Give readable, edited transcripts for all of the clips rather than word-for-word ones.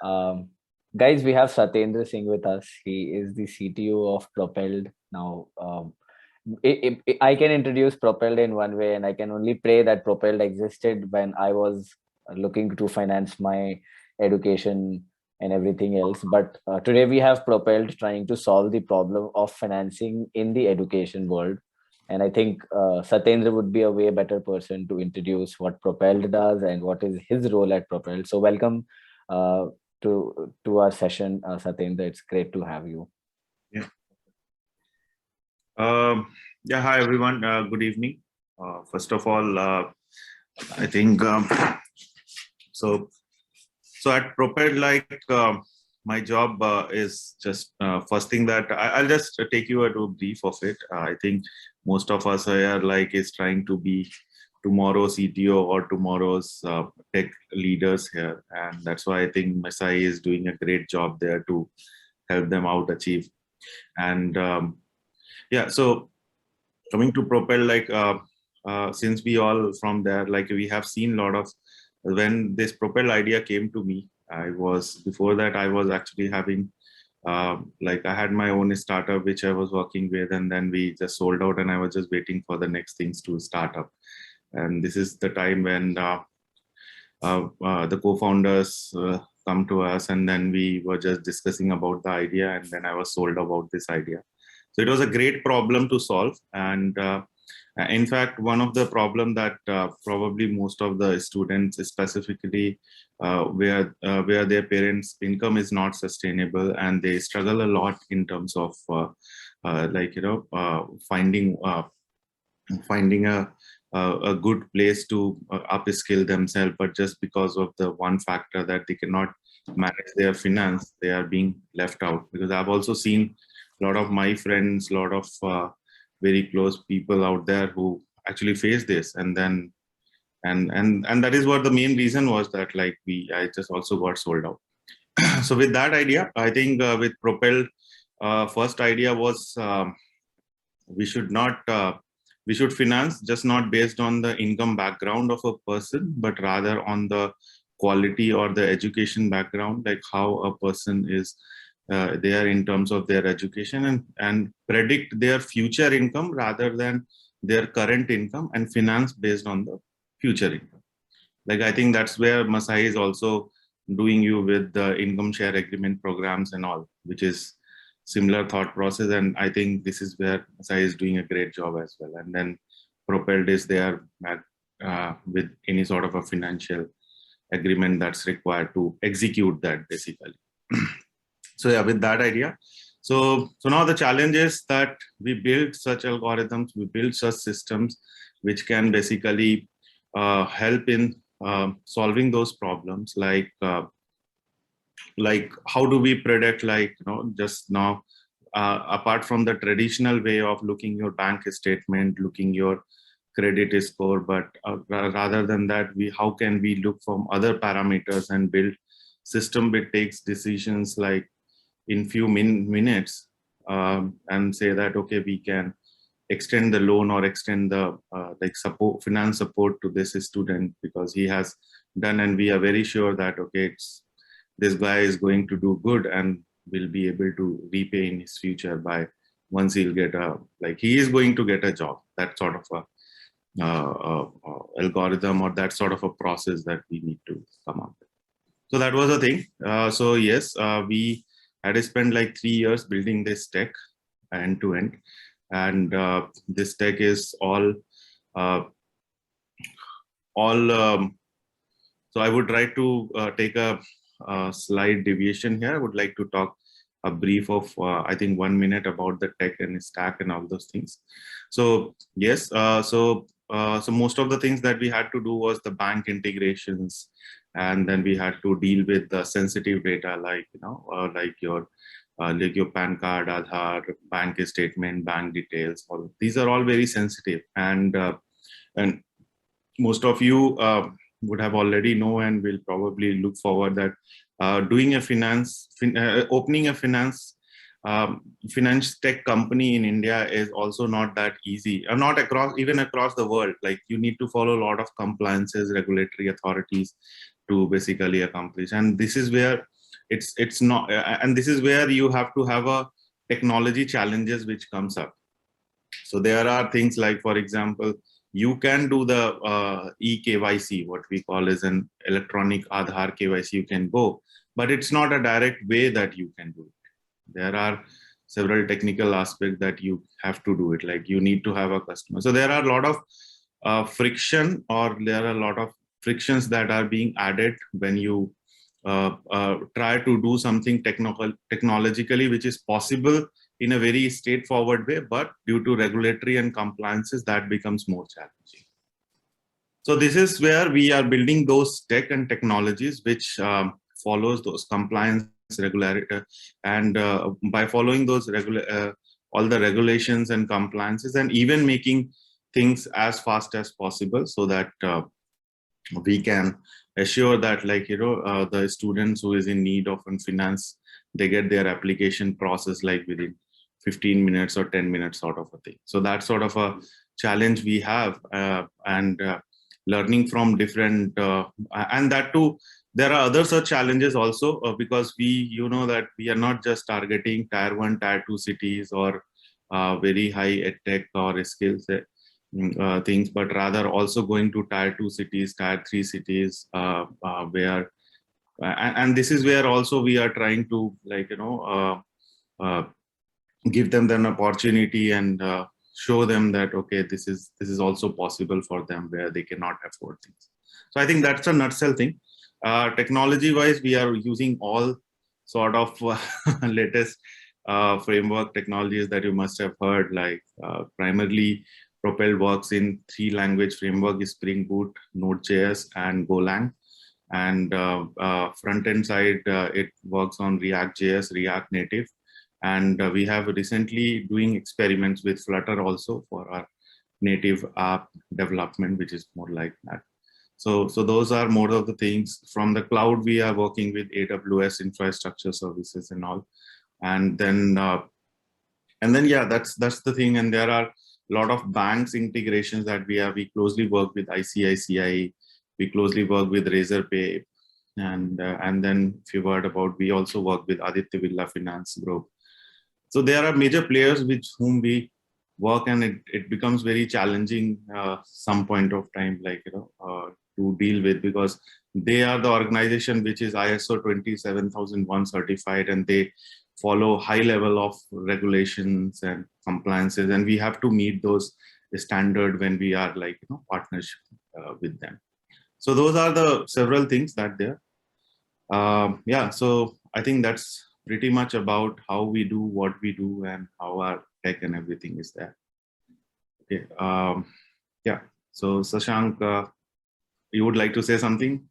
Um, Guys, we have Satendra Singh with us. He is the CTO of Propelled. Now, I can introduce Propelled in one way, and I can only pray that Propelled existed when I was looking to finance my education and everything else. But today we have Propelled trying to solve the problem of financing in the education world. And I think Satendra would be a way better person to introduce what Propelled does and what is his role at Propelled. So, welcome uh, to our session, Satendra. It's great to have you. Yeah. Yeah. Hi, everyone. Good evening. First of all, I think so. So at Propelled, my job is just first thing that I'll just take you to a brief of it. I think most of us are is trying to be tomorrow's CTO or tomorrow's tech leaders here, and that's why I think Masai is doing a great job there to help them out achieve. And yeah, so coming to Propel, since we all from there, we have seen a lot of, when this Propel idea came to me, before that I was actually having, I had my own startup which I was working with, and then we just sold out, and I was just waiting for the next things to start up. And this is the time when the co-founders come to us, and then we were just discussing about the idea, and then I was sold about this idea. So it was a great problem to solve. And in fact, one of the problem that probably most of the students, specifically where their parents' income is not sustainable, and they struggle a lot in terms of finding a good place to upskill themselves, but just because of the one factor that they cannot manage their finance, they are being left out. Because I've also seen a lot of my friends, a lot of very close people out there who actually face this, and then and that is what the main reason was, that I just also got sold out. So with that idea, I think with Propel, first idea was we should finance just not based on the income background of a person, but rather on the quality or the education background, like how a person is there in terms of their education, and predict their future income rather than their current income, and finance based on the future income. I think that's where Masai is also doing you with the income share agreement programs and all, which is similar thought process. And I think this is where Masai is doing a great job as well. And then Propelled is there with any sort of a financial agreement that's required to execute that, basically. So yeah, with that idea. So now the challenge is that we build such algorithms, we build such systems which can basically help in solving those problems, like how do we predict, just now, apart from the traditional way of looking your bank statement, looking your credit score, but rather than that, how can we look from other parameters and build system which takes decisions like in few minutes, and say that, okay, we can extend the loan or extend the finance support to this student because he has done, and we are very sure that, okay, this guy is going to do good and will be able to repay in his future by once he'll get he is going to get a job. That sort of a algorithm, or that sort of a process that we need to come up with. So that was the thing. So yes, we had spent 3 years building this tech end to end, and this tech is all. So I would try to take a slight deviation here. I would like to talk a brief of I think 1 minute about the tech and stack and all those things. So yes, so most of the things that we had to do was the bank integrations, and then we had to deal with the sensitive data, like your PAN card, Aadhaar, bank statement, bank details. All these are all very sensitive, and most of you would have already know and will probably look forward that doing a opening a finance tech company in India is also not that easy, not even across the world. You need to follow a lot of compliances, regulatory authorities to basically accomplish. And this is where it's not, and this is where you have to have a technology challenges which comes up. So there are things like, for example, you can do the eKYC, what we call as an electronic Aadhaar KYC, you can go, but it's not a direct way that you can do it. There are several technical aspects that you have to do it, like you need to have a customer. So there are a lot of friction, or there are a lot of frictions that are being added when you try to do something technologically, which is possible in a very straightforward way, but due to regulatory and compliances, that becomes more challenging. So this is where we are building those tech and technologies which follows those compliance regularity, and by following those all the regulations and compliances, and even making things as fast as possible, so that we can assure that, like, the students who is in need of finance, they get their application process like within 15 minutes or 10 minutes sort of a thing. So that's sort of a challenge we have, and learning from different, and that too, there are other such challenges also, because we, that we are not just targeting tier 1, tier 2 cities, or very high ed tech or skills things, but rather also going to tier 2 cities, tier 3 cities, where, and this is where also we are trying to, like, give them an opportunity, and show them that, okay, this is also possible for them where they cannot afford things. So I think that's a nutshell thing. Technology wise, we are using all sort of latest framework technologies that you must have heard, like primarily Propelled works in 3 language framework: is Spring Boot, Node.js, and Golang. And front end side, it works on React.js, React Native. And we have recently doing experiments with Flutter also for our native app development, which is more like that. So those are more of the things. From the cloud, we are working with AWS infrastructure services and all. And then yeah, that's the thing. And there are a lot of banks integrations that we have. We closely work with ICICI, we closely work with Razorpay, and then if you heard about, we also work with Aditya Birla Finance Group. So there are major players with whom we work, and it becomes very challenging some point of time, like, to deal with, because they are the organization which is ISO 27001 certified, and they follow high level of regulations and compliances, and we have to meet those standard when we are, like, partnership with them. So those are the several things that there. Yeah, so I think that's pretty much about how we do what we do and how our tech and everything is there. Okay. Yeah. So Sashank, you would like to say something?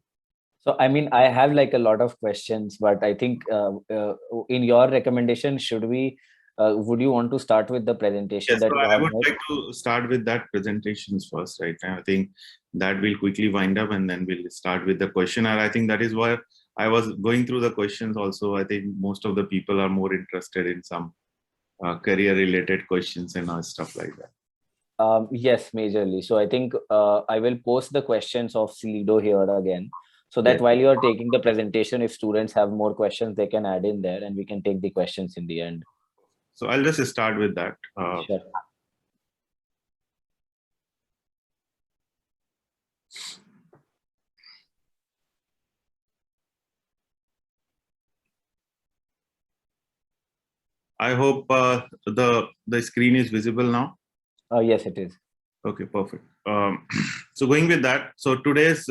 So, I mean, I have like a lot of questions, but I think in your recommendation, should we, would you want to start with the presentation? Yes, that so you I have would made? like to start with that presentations first, right? I think that will quickly wind up, and then we'll start with the question. And I think that is why I was going through the questions also. I think most of the people are more interested in some career related questions and stuff like that. Yes, majorly. So I think I will post the questions of Kalido here again, so that while you are taking the presentation, if students have more questions, they can add in there, and we can take the questions in the end. So I'll just start with that. Sure. I hope the screen is visible now. Yes, it is. Okay, perfect. So going with that, so today's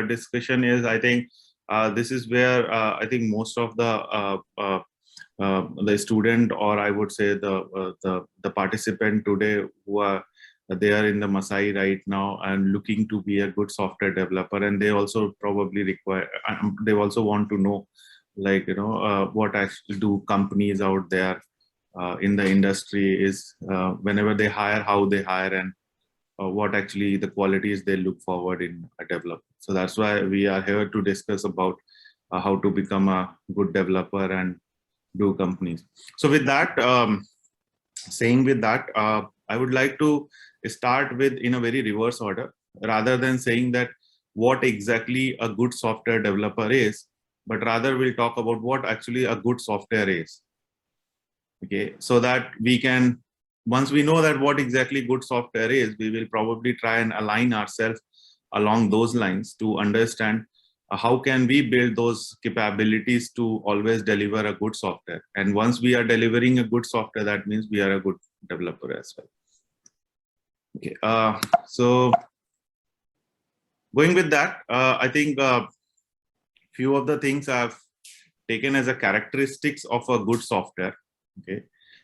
discussion is, I think, this is where I think most of the student, or I would say the participant today, who are they are in the Masai right now and looking to be a good software developer, and they also probably require, they also want to know, like, what actually do companies out there in the industry is, whenever they hire, how they hire, and what actually the qualities they look forward in a developer. So that's why we are here to discuss about how to become a good developer and do companies. So with that, saying with that, I would like to start with in a very reverse order, rather than saying that what exactly a good software developer is. but rather we'll talk about what actually a good software is. Okay, so that we can, once we know that what exactly good software is, we will probably try and align ourselves along those lines to understand how can we build those capabilities to always deliver a good software. And once we are delivering a good software, that means we are a good developer as well. Okay, so going with that, I think few of the things I've taken as a characteristics of a good software. Okay,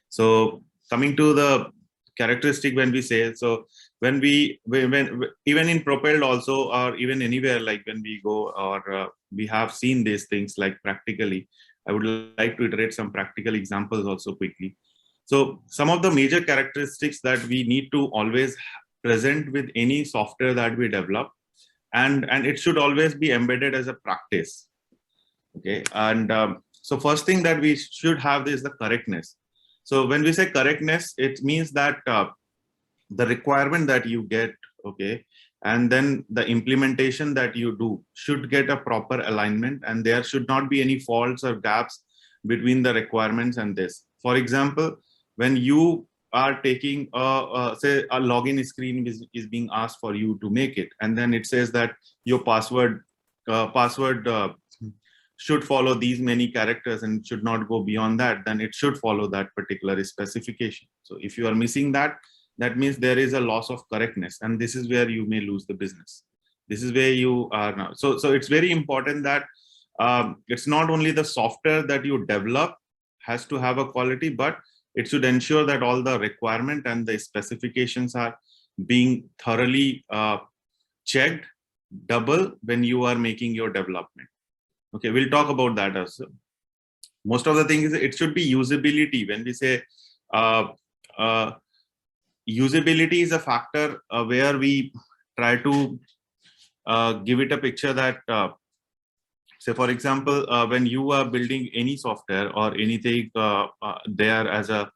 so coming to the characteristic, when we say, so when even in Propelled also, or even anywhere, like when we go, or we have seen these things like practically, I would like to iterate some practical examples also quickly. So some of the major characteristics that we need to always present with any software that we develop, and it should always be embedded as a practice. Okay, and so first thing that we should have is the correctness. So when we say correctness, it means that the requirement that you get, okay, and then the implementation that you do should get a proper alignment, and there should not be any faults or gaps between the requirements and this. For example, when you are taking say a login screen is being asked for you to make it, and then it says that your password should follow these many characters and should not go beyond that, then it should follow that particular specification. So if you are missing that, that means there is a loss of correctness, and this is where you may lose the business. This is where you are now. So it's very important that it's not only the software that you develop has to have a quality, but it should ensure that all the requirement and the specifications are being thoroughly checked double when you are making your development. Okay, we'll talk about that also. Most of the things, it should be usability. When we say usability is a factor where we try to give it a picture that, say for example, when you are building any software or anything there as a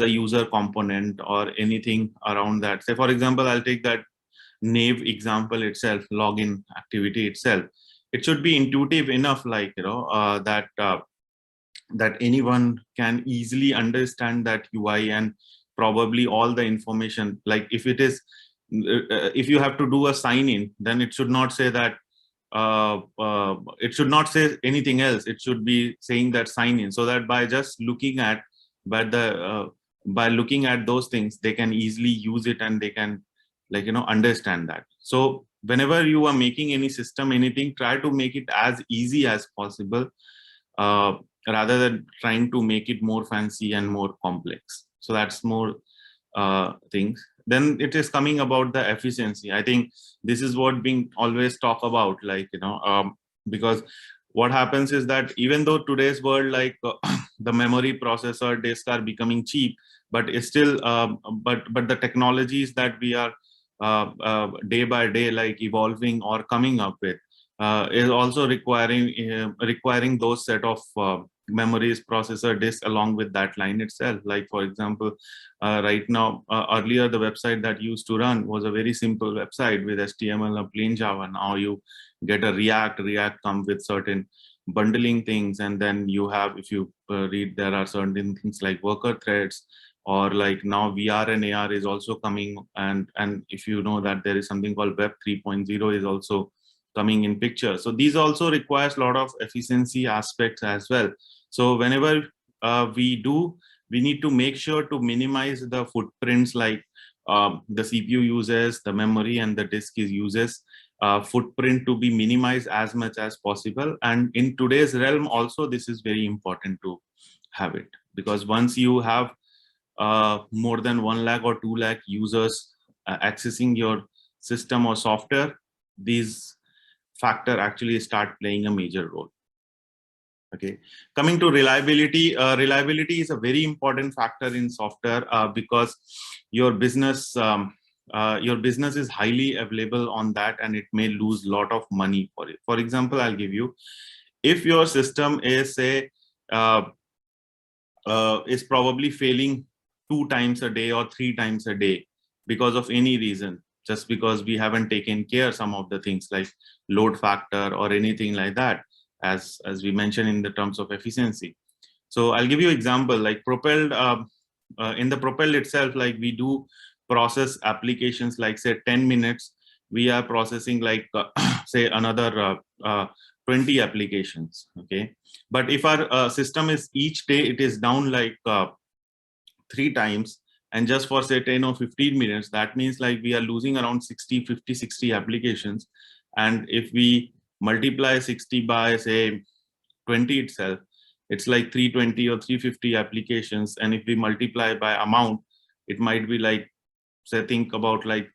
user component or anything around that. Say for example, I'll take that Nave example itself, login activity itself. It should be intuitive enough, like that anyone can easily understand that UI, and probably all the information. Like if it is, if you have to do a sign in, then it should not say that it should not say anything else. It should be saying that sign in, so that by just looking at by looking at those things, they can easily use it, and they can understand that. So whenever you are making any system, anything, try to make it as easy as possible, rather than trying to make it more fancy and more complex. So that's more things. Then it is coming about the efficiency. I think this is what being always talk about, because what happens is that even though today's world, the memory processor disks are becoming cheap, but it's still but the technologies that we are day by day evolving or coming up with is also requiring those set of memories, processor, disk along with that line itself. Like for example, right now, earlier the website that used to run was a very simple website with HTML and plain Java. Now you get a React come with certain bundling things, and then you have, if you read, there are certain things like worker threads, or like now VR and AR is also coming, and if you know that there is something called Web 3.0 is also coming in picture. So these also requires a lot of efficiency aspects as well. So whenever we need to make sure to minimize the footprints, like the CPU uses, the memory and the disk is uses, footprint to be minimized as much as possible. And in today's realm also, this is very important to have it, because once you have more than 1 lakh or 2 lakh users accessing your system or software, these factor actually start playing a major role. Okay, coming to reliability, reliability is a very important factor in software, because your business is highly available on that, and it may lose a lot of money for it. For example, I'll give you, if your system is say is probably failing 2 times a day or 3 times a day because of any reason, just because we haven't taken care some of the things like load factor or anything like that, as we mentioned in the terms of efficiency. So I'll give you example like Propelled. In the Propelled itself, like we do process applications like say 10 minutes, we are processing like say another 20 applications. Okay, but if our system is each day it is down like 3 times, and just for say 10 or 15 minutes, that means like we are losing around 60 applications. And if we multiply 60 by say 20 itself, it's like 320 or 350 applications. And if we multiply by amount, it might be like, say, think about like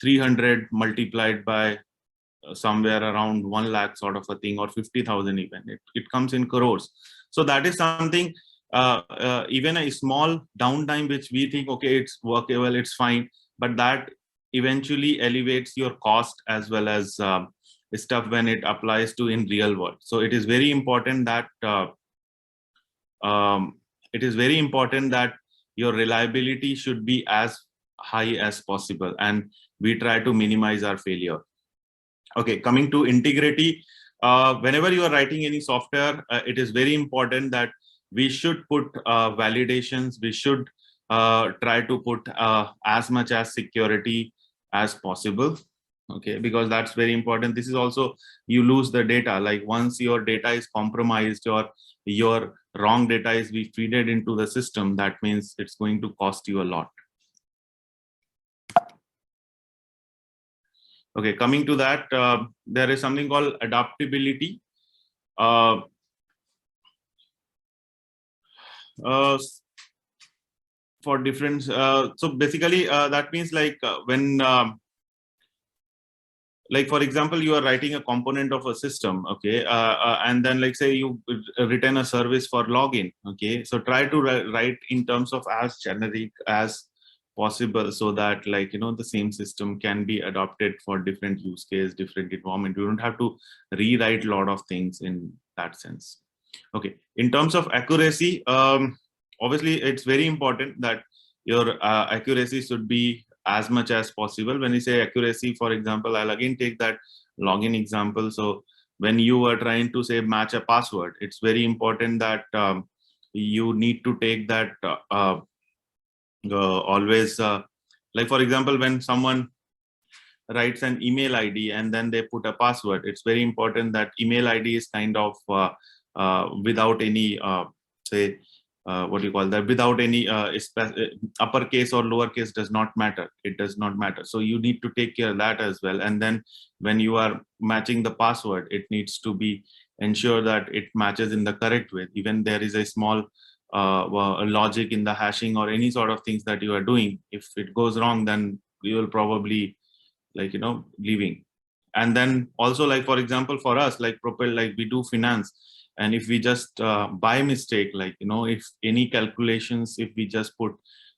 300 multiplied by somewhere around 1 lakh sort of a thing, or 50,000 even. It comes in crores. So that is something, even a small downtime which we think, okay, it's workable, it's fine, but that eventually elevates your cost as well as stuff when it applies to in real world. So it is very important that your reliability should be as high as possible, and we try to minimize our failure. Okay, coming to integrity, whenever you are writing any software, it is very important that we should put validations, we should try to put as much as security as possible. Okay, because that's very important. This is also, you lose the data. Like once your data is compromised or your wrong data is fed into the system, that means it's going to cost you a lot. Okay, coming to that, there is something called adaptability. For different, so basically that means like when like for example, you are writing a component of a system, okay, and then like say you return a service for login, okay, so try to write in terms of as generic as possible, so that like, you know, the same system can be adopted for different use case, different environment. You don't have to rewrite a lot of things in that sense. Okay, in terms of accuracy, obviously it's very important that your accuracy should be as much as possible. When we say accuracy, for example, I'll again take that login example. So when you are trying to say match a password, it's very important that you need to take that always, like for example, when someone writes an email ID and then they put a password, it's very important that email ID is kind of without any say what do you call that, without any uppercase or lowercase does not matter. It does not matter. So you need to take care of that as well. And then when you are matching the password, it needs to be ensure that it matches in the correct way. Even there is a small logic in the hashing or any sort of things that you are doing, if it goes wrong, then you will probably, like, you know, leaving. And then also, like for example, for us, like Propelled, like we do finance, and if we just by mistake, like, you know, if any calculations, if we just put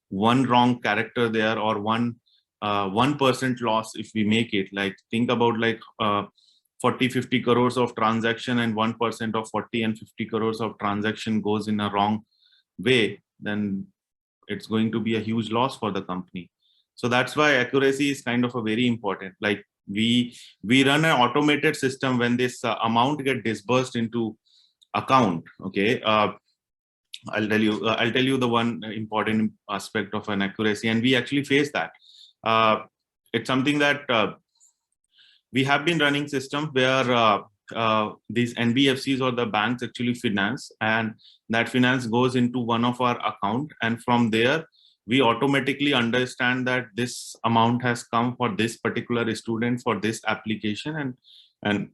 one wrong character there, or 1% loss, if we make it, like think about like 40-50 crores of transaction, and 1% of 40 and 50 crores of transaction goes in a wrong way, then it's going to be a huge loss for the company. So that's why accuracy is kind of a very important. Like we run an automated system. When this amount get disbursed into account, okay, I'll tell you the one important aspect of an accuracy, and we actually face that. It's something that we have been running systems where these NBFCs or the banks actually finance, and that finance goes into one of our account, and from there we automatically understand that this amount has come for this particular student for this application and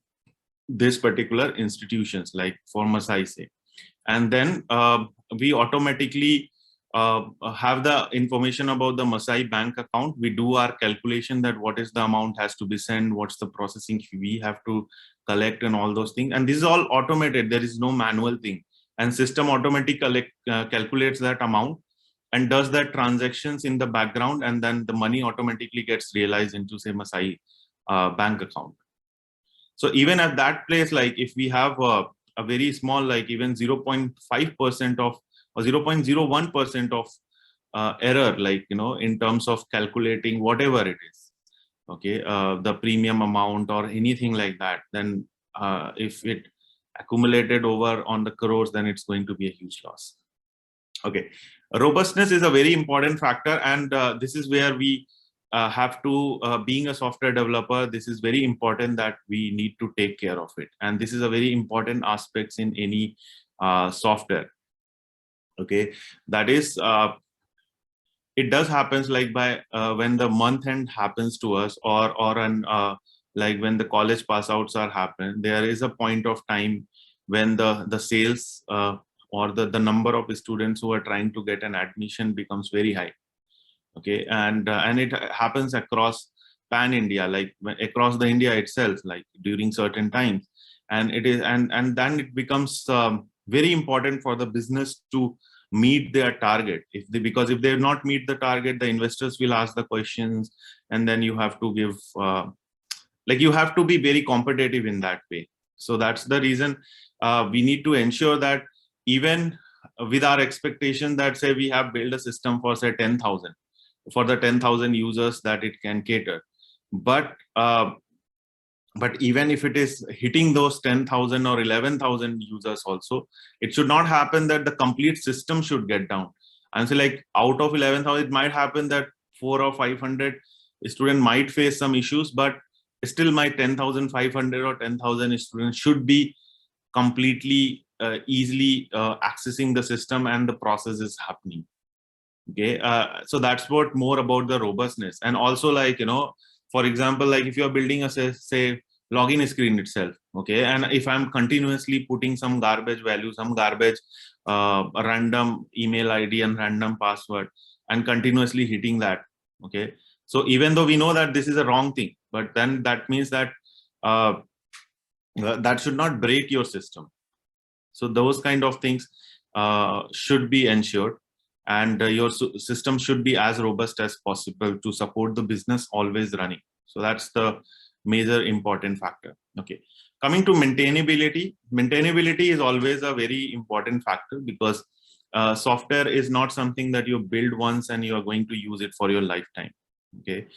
this particular institutions, like for Masai say. And then we automatically have the information about the Masai bank account. We do our calculation that what is the amount has to be sent, what's the processing fee we have to collect, and all those things. And this is all automated. There is no manual thing, and system automatically calculates that amount and does that transactions in the background, and then the money automatically gets realized into say Masai bank account. So even at that place, like if we have a very small, like even 0.5% of or 0.01% of error, like, you know, in terms of calculating whatever it is, okay, the premium amount or anything like that, then if it accumulated over on the crores, then it's going to be a huge loss. Okay, robustness is a very important factor, and this is where we have to, being a software developer, this is very important that we need to take care of it, and this is a very important aspects in any software. Okay, that is, it does happens like by when the month end happens to us, or an like when the college pass outs are happen, there is a point of time when the sales or the number of students who are trying to get an admission becomes very high. Okay, and it happens across pan India, like across the India itself, like during certain times, and it is, and then it becomes very important for the business to meet their target. Because if they not meet the target, the investors will ask the questions, and then you have to give like you have to be very competitive in that way. So that's the reason we need to ensure that even with our expectation that say we have built a system for say 10,000, for the 10,000 users that it can cater, but even if it is hitting those 10,000 or 11,000 users also, it should not happen that the complete system should get down. And so like out of 11,000, it might happen that 400 or 500 students might face some issues, but still my 10,500 or 10,000 students should be completely easily accessing the system and the process is happening. Okay, so that's what more about the robustness. And also, like, for example, like if you're building a say login screen itself, okay, and if I'm continuously putting some garbage value, some garbage random email ID and random password, and continuously hitting that, okay, so even though we know that this is a wrong thing, but then that means that that should not break your system. So those kind of things should be ensured, and your system should be as robust as possible to support the business always running. So that's the major important factor. Okay, coming to maintainability. Maintainability is always a very important factor, because software is not something that you build once and you are going to use it for your lifetime. Okay,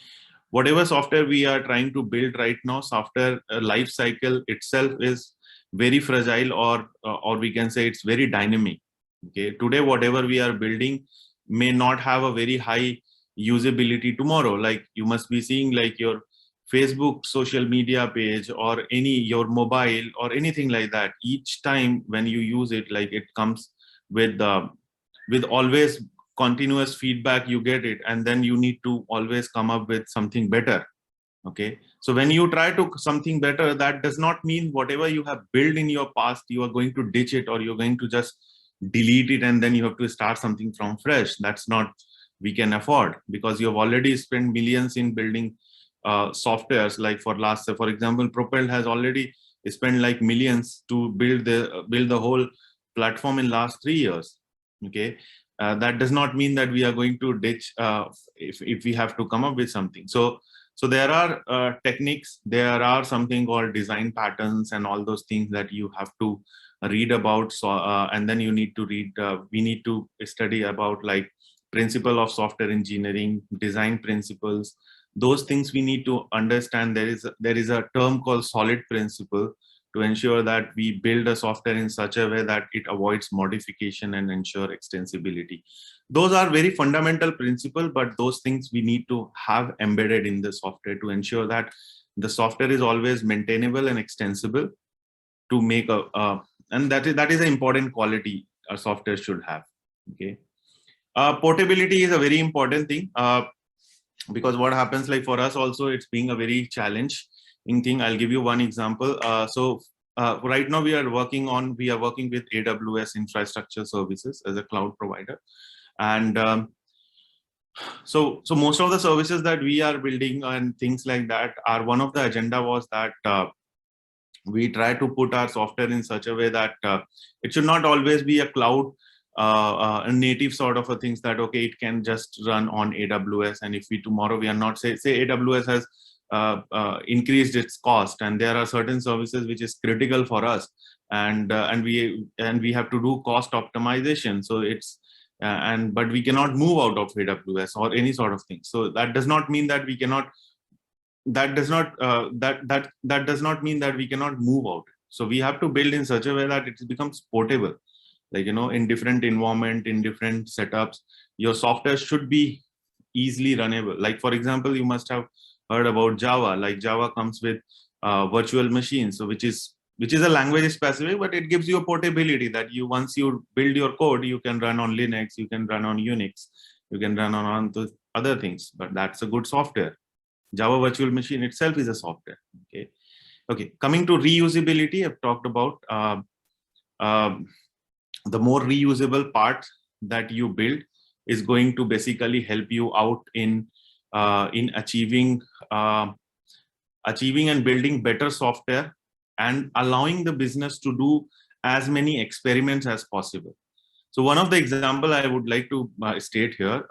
whatever software we are trying to build right now, software life cycle itself is very fragile, or we can say it's very dynamic. Okay, today whatever we are building may not have a very high usability tomorrow. Like you must be seeing like your Facebook social media page or your mobile or anything like that. Each time when you use it, like it comes with always continuous feedback, you get it, and then you need to always come up with something better. Okay, so when you try to something better, that does not mean whatever you have built in your past you are going to ditch it, or you're going to just delete it and then you have to start something from fresh. That's not we can afford, because you have already spent millions in building softwares. Like for example, Propelled has already spent like millions to build the whole platform in last 3 years. Okay, that does not mean that we are going to ditch if we have to come up with something. So there are techniques, there are something called design patterns and all those things that you have to read about. So and then you need to read, we need to study about like principle of software engineering, design principles. Those things we need to understand. There is a term called solid principle to ensure that we build a software in such a way that it avoids modification and ensure extensibility. Those are very fundamental principles, but those things we need to have embedded in the software to ensure that the software is always maintainable and extensible, to make and that is an important quality a software should have. Okay, portability is a very important thing, because what happens, like for us also, it's being a very challenging thing. I'll give you one example. Right now we are working with AWS infrastructure services as a cloud provider, and so most of the services that we are building and things like that are, one of the agenda was that we try to put our software in such a way that it should not always be a cloud a native sort of a things, that okay, it can just run on AWS, and if we tomorrow we are not say AWS has increased its cost, and there are certain services which is critical for us, and we have to do cost optimization. So it's but we cannot move out of AWS or any sort of thing. So that does not mean that we cannot. That does not mean that we cannot move out. So we have to build in such a way that it becomes portable. Like, in different environment, in different setups, your software should be easily runnable. Like, for example, you must have heard about Java. Like, Java comes with virtual machines, so which is a language specific, but it gives you a portability that once you build your code, you can run on Linux, you can run on Unix, you can run on the other things. But that's a good software. Java virtual machine itself is a software. Okay. Coming to reusability, I've talked about the more reusable part that you build is going to basically help you out in achieving and building better software and allowing the business to do as many experiments as possible. So one of the example I would like to state here.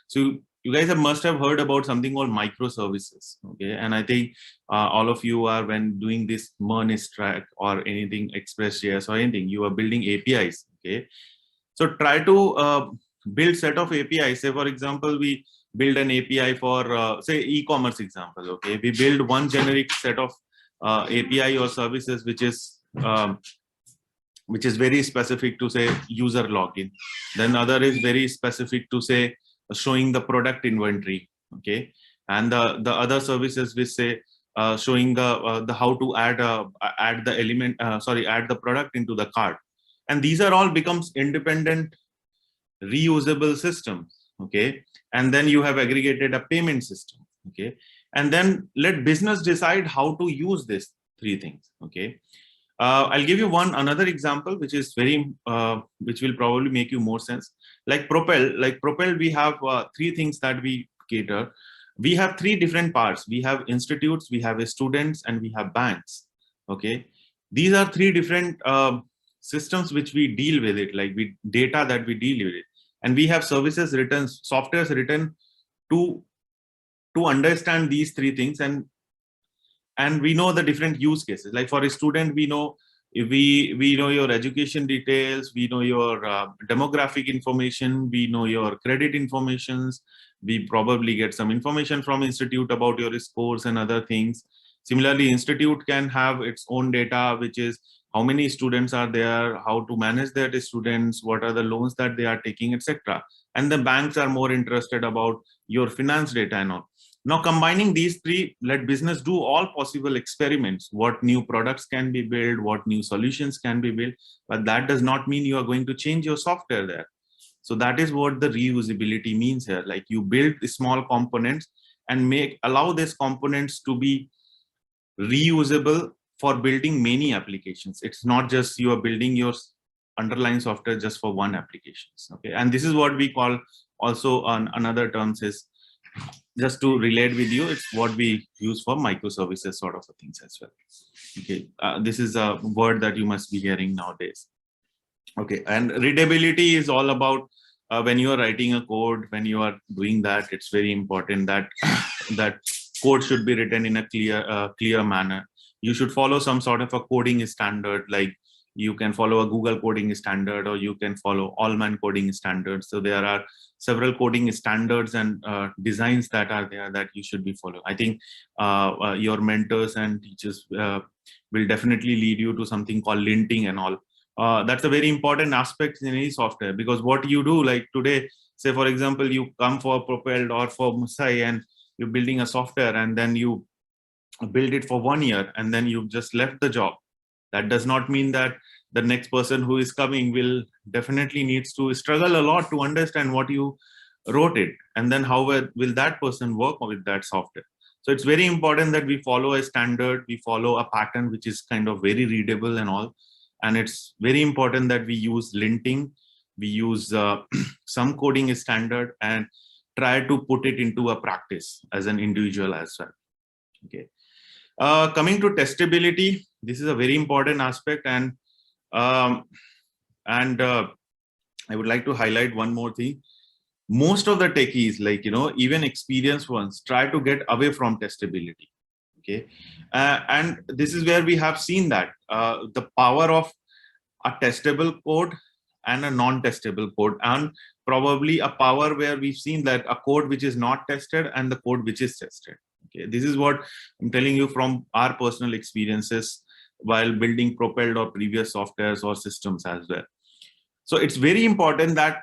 So you guys must have heard about something called microservices. Okay, and I think all of you are, when doing this MERNIS track or anything, Express.js or anything, you are building APIs. Okay, so try to build set of APIs. Say, for example, we build an API for say e-commerce example. Okay, we build one generic set of API or services which is very specific to, say, user login. Then other is very specific to, say, showing the product inventory. Okay, and the other services which say showing the how to add the element, add the product into the cart. And these are all becomes independent reusable systems. Okay, and then you have aggregated a payment system. Okay, and then let business decide how to use these three things. Okay, I'll give you another example which is which will probably make you more sense. Like Propelled, we have three things that we cater. We have three different parts. We have institutes, we have students, and we have banks. Okay, these are three different systems which we deal with it, like data that we deal with it. And we have services written, softwares written to understand these three things, and we know the different use cases. Like for a student, we know your education details, we know your demographic information, we know your credit informations, we probably get some information from institute about your scores and other things. Similarly, institute can have its own data, which is how many students are there, how to manage their students, what are the loans that they are taking, etc. And the banks are more interested about your finance data and all. Now, combining these three, let business do all possible experiments. What new products can be built, what new solutions can be built, but that does not mean you are going to change your software there. So that is what the reusability means here. Like, you build small components and allow these components to be reusable for building many applications. It's not just you are building your underlying software just for one application. Okay, and this is what we call also on another terms is, just to relate with you, it's what we use for microservices sort of things as well. Okay, this is a word that you must be hearing nowadays. Okay, and readability is all about when you are writing a code, when you are doing that, it's very important that that code should be written in a clear manner. You should follow some sort of a coding standard, like you can follow a Google coding standard, or you can follow Allman coding standards. So there are several coding standards and designs that are there that you should be following. I think your mentors and teachers will definitely lead you to something called linting and all. That's a very important aspect in any software, because what you do, like today, say for example, you come for Propelled or for Masai and you're building a software, and then you build it for 1 year and then you've just left the job. That does not mean that the next person who is coming will definitely needs to struggle a lot to understand what you wrote it, and then how will that person work with that software. So it's very important that we follow a standard, we follow a pattern which is kind of very readable and all. And it's very important that we use linting, we use some coding standard, and try to put it into a practice as an individual as well. Okay. Coming to testability, this is a very important aspect, and I would like to highlight one more thing. Most of the techies, like even experienced ones, try to get away from testability. Okay, and this is where we have seen that the power of a testable code and a non-testable code, and probably a power where we've seen that a code which is not tested and the code which is tested. Okay, this is what I'm telling you from our personal experiences. while building Propelled or previous softwares or systems as well. So it's very important that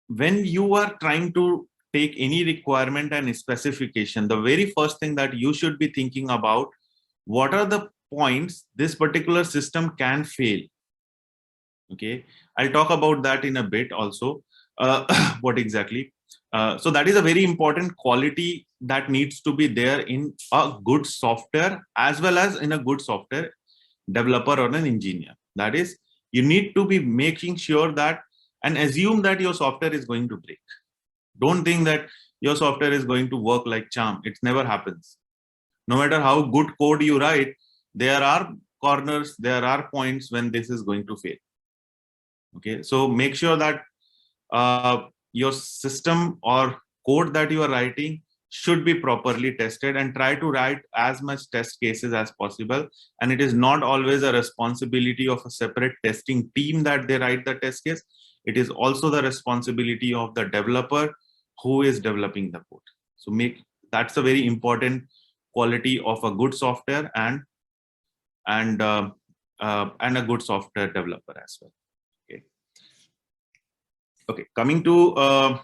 when you are trying to take any requirement and specification, the very first thing that you should be thinking about, what are the points this particular system can fail. Okay, I'll talk about that in a bit also. What exactly? So that is a very important quality that needs to be there in a good software as well as in a good software developer or an engineer. That is, you need to be making sure that and assume that your software is going to break. Don't think that your software is going to work like charm. It never happens. No matter how good code you write, there are corners, there are points when this is going to fail. Okay, so make sure that your system or code that you are writing should be properly tested, and try to write as much test cases as possible. And it is not always a responsibility of a separate testing team that they write the test case. It is also the responsibility of the developer who is developing the code. So that's a very important quality of a good software and a good software developer as well. Okay, coming to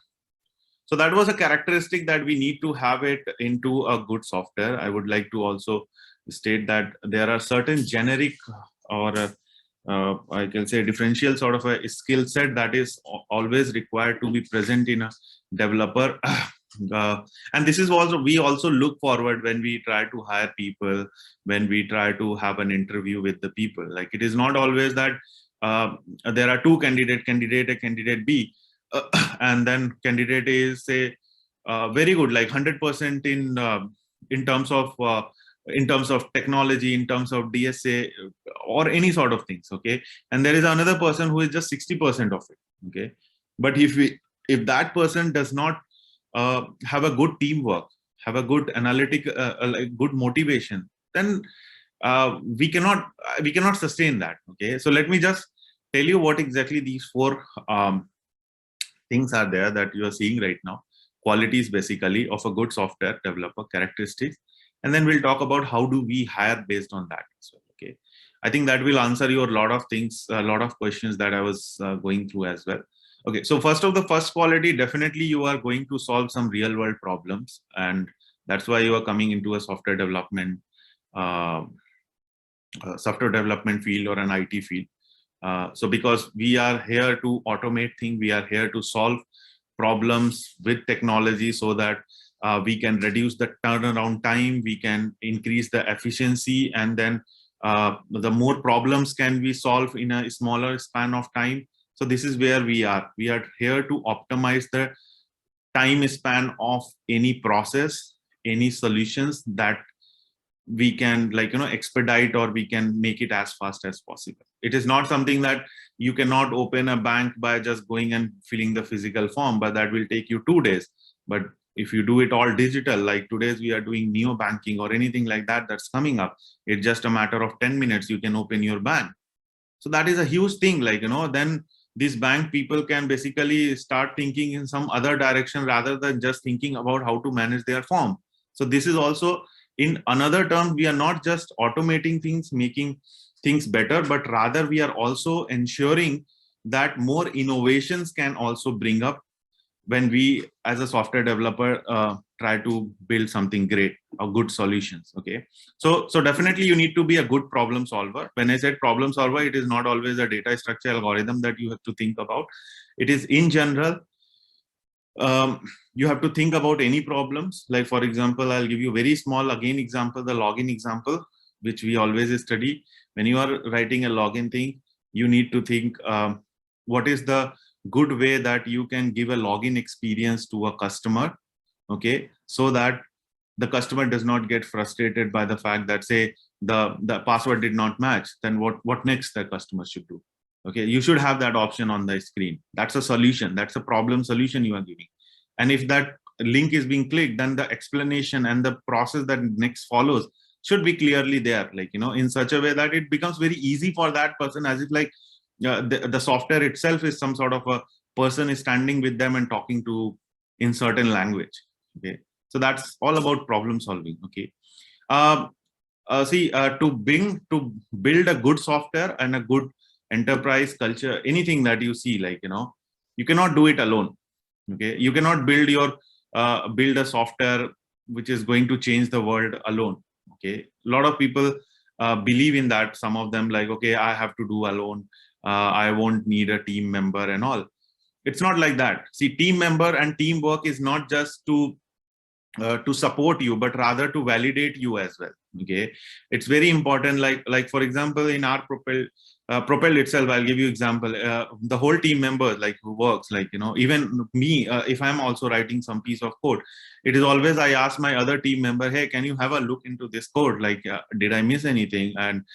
so that was a characteristic that we need to have it into a good software. I would like to also state that there are certain generic or I can say differential sort of a skill set that is always required to be present in a developer. And this is also, we also look forward when we try to hire people, when we try to have an interview with the people. Like, it is not always that there are two candidate A, candidate B, and then candidate A is say very good, like 100% in terms of technology, in terms of DSA or any sort of things. Okay, and there is another person who is just 60% of it. Okay, but if that person does not have a good teamwork, have a good analytic, like good motivation, then we cannot sustain that. Okay, so let me just tell you what exactly these four things are there that you are seeing right now. Qualities basically of a good software developer, characteristics, and then we'll talk about how do we hire based on that. So, okay, I think that will answer you a lot of things, a lot of questions that I was going through as well. Okay, so the first quality, definitely you are going to solve some real world problems, and that's why you are coming into a software development field or an IT field. So because we are here to automate things, we are here to solve problems with technology so that we can reduce the turnaround time, we can increase the efficiency, and then the more problems can we solve in a smaller span of time. So this is where we are. We are here to optimize the time span of any process, any solutions that we can, like, expedite, or we can make it as fast as possible. It is not something that you cannot open a bank by just going and filling the physical form, but that will take you 2 days. But if you do it all digital, like today's we are doing neo banking or anything like that that's coming up, it's just a matter of 10 minutes you can open your bank. So that is a huge thing. Like, then these bank people can basically start thinking in some other direction rather than just thinking about how to manage their form. So this is also, in another term, we are not just automating things, making things better, but rather we are also ensuring that more innovations can also bring up when we as a software developer try to build something great or good solutions. Okay, so definitely you need to be a good problem solver. When I said problem solver, it is not always a data structure algorithm that you have to think about. It is in general, you have to think about any problems. Like, for example, I'll give you a very small again example, the login example, which we always study. When you are writing a login thing, you need to think what is the good way that you can give a login experience to a customer, okay, so that the customer does not get frustrated by the fact that, say, the password did not match. Then what next the customer should do? Okay, you should have that option on the screen. That's a solution, that's a problem solution you are giving. And if that link is being clicked, then the explanation and the process that next follows should be clearly there, like, in such a way that it becomes very easy for that person, as if like the software itself is some sort of a person is standing with them and talking to in certain language. Okay, so that's all about problem solving. Okay, To build a good software and a good enterprise culture, anything that you see, like, you cannot do it alone. Okay, you cannot build a software which is going to change the world alone. Okay, a lot of people believe in that. Some of them, like, okay, I have to do alone. I won't need a team member and all. It's not like that. See, team member and teamwork is not just to support you, but rather to validate you as well. Okay, it's very important. Like for example, in our Propelled itself, I'll give you example. The whole team members, like, who works, like, even me, if I'm also writing some piece of code, it is always I ask my other team member, hey, can you have a look into this code? Like, did I miss anything? And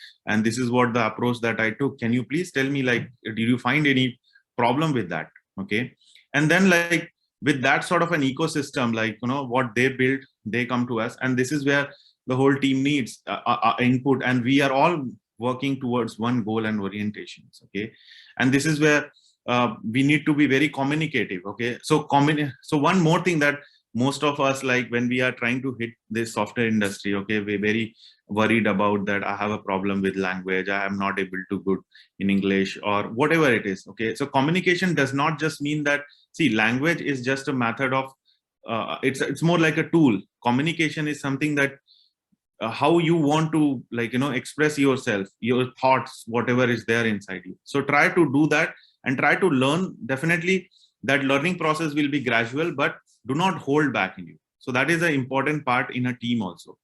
this is what the approach that I took. Can you please tell me, like, did you find any problem with that? Okay, and then, like, with that sort of an ecosystem, like, what they build, they come to us, and this is where the whole team needs input, and we are all working towards one goal and orientations. Okay, and this is where we need to be very communicative. Okay, so one more thing that most of us, like, when we are trying to hit this software industry, okay, we're very worried about that. I have a problem with language, I am not able to good in English, or whatever it is. Okay, so communication does not just mean that. See, language is just a method of it's more like a tool. Communication is something that how you want to, like, express yourself, your thoughts, whatever is there inside you. So try to do that and try to learn. Definitely that learning process will be gradual, but do not hold back in you. So that is an important part in a team also.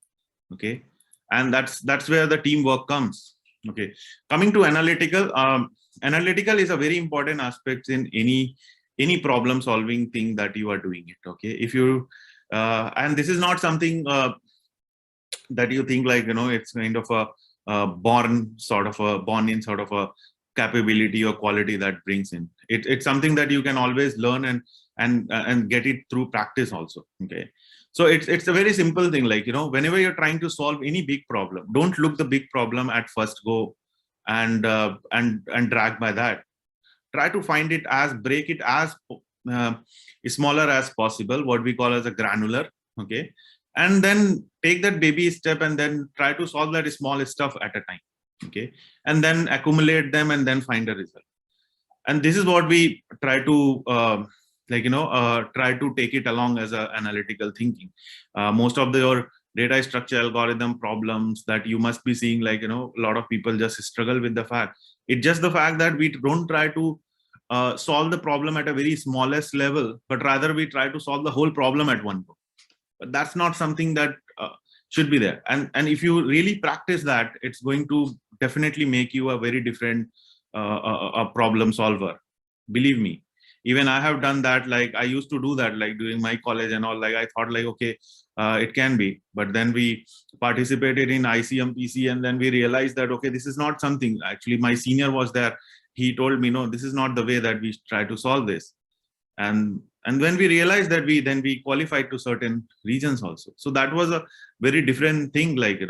Okay, and that's where the teamwork comes. Okay, coming to analytical, analytical is a very important aspect in any problem solving thing that you are doing it. Okay, if you and this is not something that you think, like, it's kind of a born in sort of a capability or quality that brings in. It's something that you can always learn and get it through practice also. Okay, so it's a very simple thing. Like, whenever you're trying to solve any big problem, don't look the big problem at first go and drag by that. Try to find it, as break it as uh, smaller as possible, what we call as a granular. Okay, and then take that baby step and then try to solve that small stuff at a time. Okay, and then accumulate them and then find a result. And this is what we try to try to take it along as a analytical thinking. Most of your data structure algorithm problems that you must be seeing, like, a lot of people just struggle with the fact. It's just the fact that we don't try to solve the problem at a very smallest level, but rather we try to solve the whole problem at one go. But that's not something that should be there. And if you really practice that, it's going to definitely make you a very different a problem solver. Believe me, even I have done that. Like, I used to do that, like, during my college and all. Like, I thought, like, okay, it can be, but then we participated in ICMPC, and then we realized that, okay, this is not something. Actually, my senior was there. He told me, no, this is not the way that we try to solve this. And when we realized that, we qualified to certain regions also. So that was a very different thing. Like,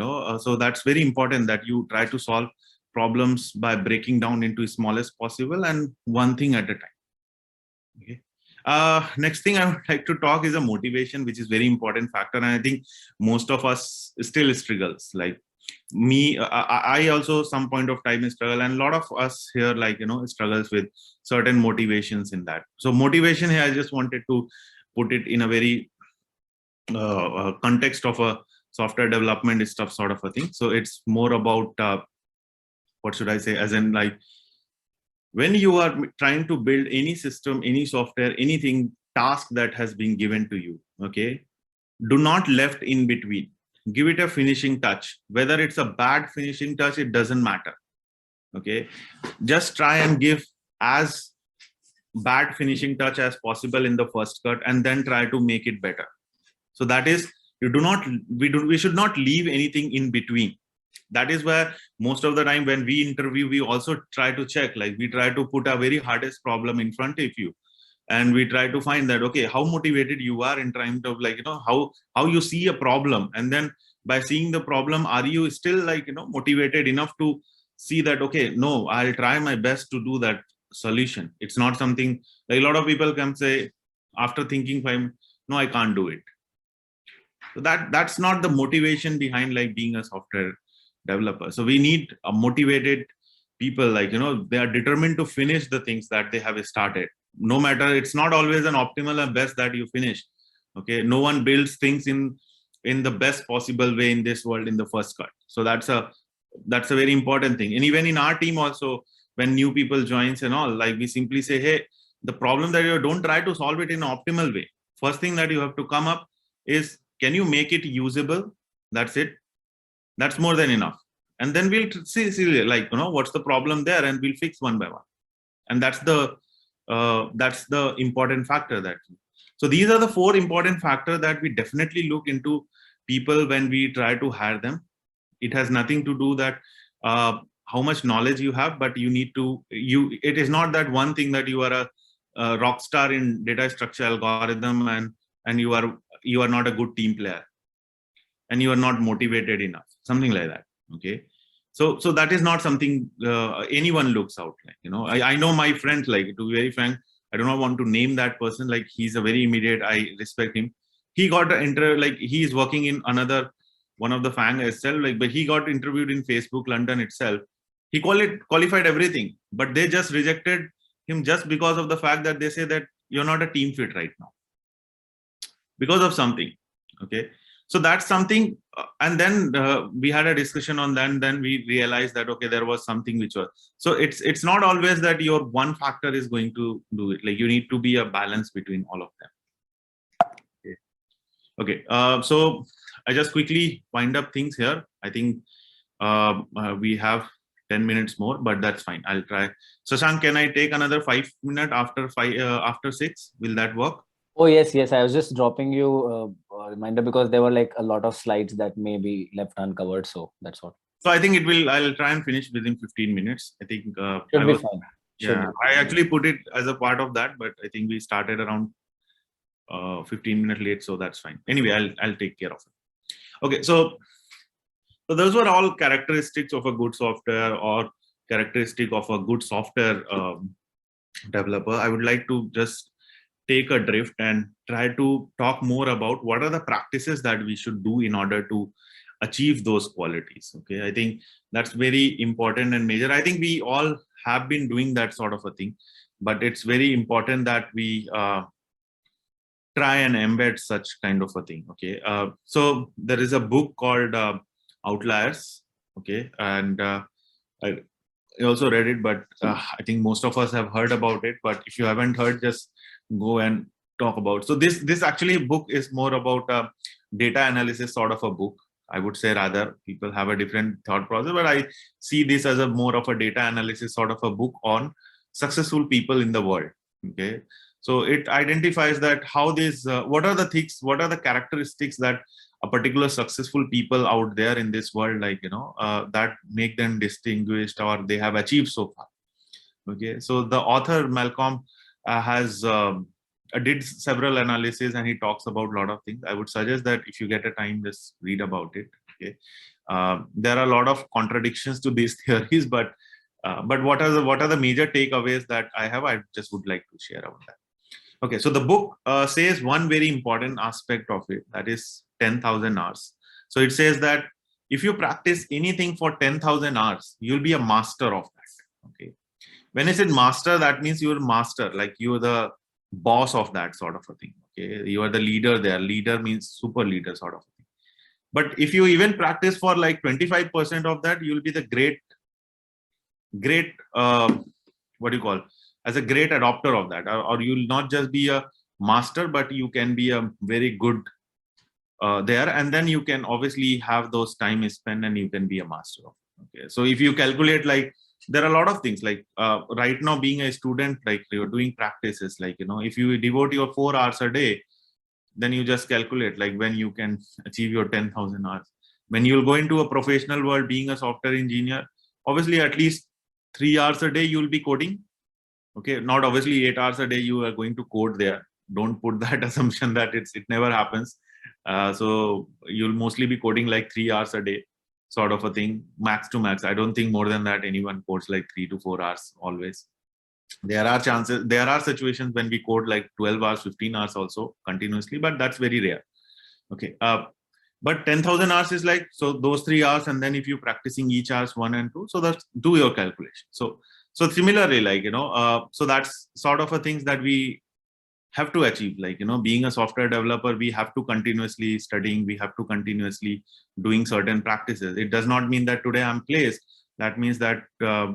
so that's very important that you try to solve problems by breaking down into smallest possible and one thing at a time. Okay, next thing I would like to talk is a motivation, which is very important factor, and I think most of us still struggles. Like me, I also some point of time struggle, and a lot of us here, like, struggles with certain motivations in that. So motivation here, I just wanted to put it in a very context of a software development stuff sort of a thing. So it's more about what should I say, as in, like, when you are trying to build any system, any software, anything task that has been given to you, okay, do not left in between. Give it a finishing touch. Whether it's a bad finishing touch, it doesn't matter. Okay, just try and give as bad finishing touch as possible in the first cut, and then try to make it better. So that is, we should not leave anything in between. That is where most of the time when we interview, we also try to check, like, we try to put a very hardest problem in front of you, and we try to find that, okay, how motivated you are in terms of, like, how you see a problem, and then by seeing the problem, are you still, like, motivated enough to see that, okay, no, I'll try my best to do that solution. It's not something like a lot of people can say after thinking 5, no, I can't do it. So that's not the motivation behind, like, being a software developers. So we need a motivated people, like, they are determined to finish the things that they have started. No matter, it's not always an optimal and best that you finish. Okay, no one builds things in the best possible way in this world in the first cut. So that's a very important thing. And even in our team also, when new people joins and all, like, we simply say, hey, the problem that you don't try to solve it in an optimal way. First thing that you have to come up is, can you make it usable? That's it. That's more than enough. And then we'll see like, what's the problem there, and we'll fix one by one. And that's the important factor. That so these are the 4 important factors that we definitely look into people when we try to hire them. It has nothing to do that how much knowledge you have, but you need to it is not that one thing that you are a rock star in data structure algorithm, and you are not a good team player, and you are not motivated enough, something like that. Okay, so that is not something anyone looks out like. I know my friends, like, to be very frank, I do not want to name that person. Like, he's a very immediate, I respect him. He got an like, he is working in another one of the FANG itself, like, but he got interviewed in Facebook London itself. He qualified everything, but they just rejected him just because of the fact that they say that you're not a team fit right now, because of something. Okay, so that's something. And then we had a discussion on that, and then we realized that, okay, there was something which was, so it's not always that your one factor is going to do it. Like, you need to be a balance between all of them. Okay, so I just quickly wind up things here. I think we have 10 minutes more, but that's fine. I'll try. Shashank, can I take another 5 minutes after 6? Will that work? Oh, yes. I was just dropping you a reminder because there were like a lot of slides that may be left uncovered. So that's what. So I think I'll try and finish within 15 minutes. I think should be fine. Yeah, I actually put it as a part of that, but I think we started around 15 minutes late, so that's fine. Anyway, I'll take care of it. Okay, so those were all characteristics of a good software, or characteristic of a good software developer. I would like to just take a drift and try to talk more about what are the practices that we should do in order to achieve those qualities. Okay, I think that's very important and major. I think we all have been doing that sort of a thing, but it's very important that we try and embed such kind of a thing. Okay, so there is a book called Outliers. Okay, and I also read it, but I think most of us have heard about it. But if you haven't heard, just go and talk about. So this actually book is more about a data analysis sort of a book. I would say, rather, people have a different thought process, but I see this as a more of a data analysis sort of a book on successful people in the world. Okay, so it identifies that how this, what are the things, what are the characteristics that a particular successful people out there in this world, like, that make them distinguished or they have achieved so far. Okay, so the author Malcolm has did several analyses, and he talks about a lot of things. I would suggest that if you get a time, just read about it. Okay, there are a lot of contradictions to these theories, but what are the major takeaways that I have? I just would like to share about that. Okay, so the book says one very important aspect of it, that is 10,000 hours. So it says that if you practice anything for 10,000 hours, you'll be a master of that. Okay, when I said master, that means you're master, like you're the boss of that sort of a thing. Okay, you are the leader there. Leader means super leader sort of thing. But if you even practice for like 25% of that, you'll be the great what do you call, as a great adopter of that, or you'll not just be a master, but you can be a very good there, and then you can obviously have those time spent and you can be a master of it. Okay, so if you calculate, like, there are a lot of things, like right now being a student, like you're doing practices, like, if you devote your 4 hours a day, then you just calculate like when you can achieve your 10,000 hours. When you'll go into a professional world being a software engineer, obviously at least 3 hours a day you'll be coding. Okay, not obviously 8 hours a day you are going to code there. Don't put that assumption that it never happens. So you'll mostly be coding like 3 hours a day sort of a thing, max to max. I don't think more than that anyone codes like 3 to 4 hours always. There are situations when we code like 12 hours, 15 hours also continuously, but that's very rare. Okay, But 10,000 hours is like, so those 3 hours, and then if you're practicing each hours 1 and 2, so that's do your calculation. So similarly, like, so that's sort of a things that we have to achieve. Like, being a software developer, we have to continuously studying, we have to continuously doing certain practices. It does not mean that today I'm placed. That means that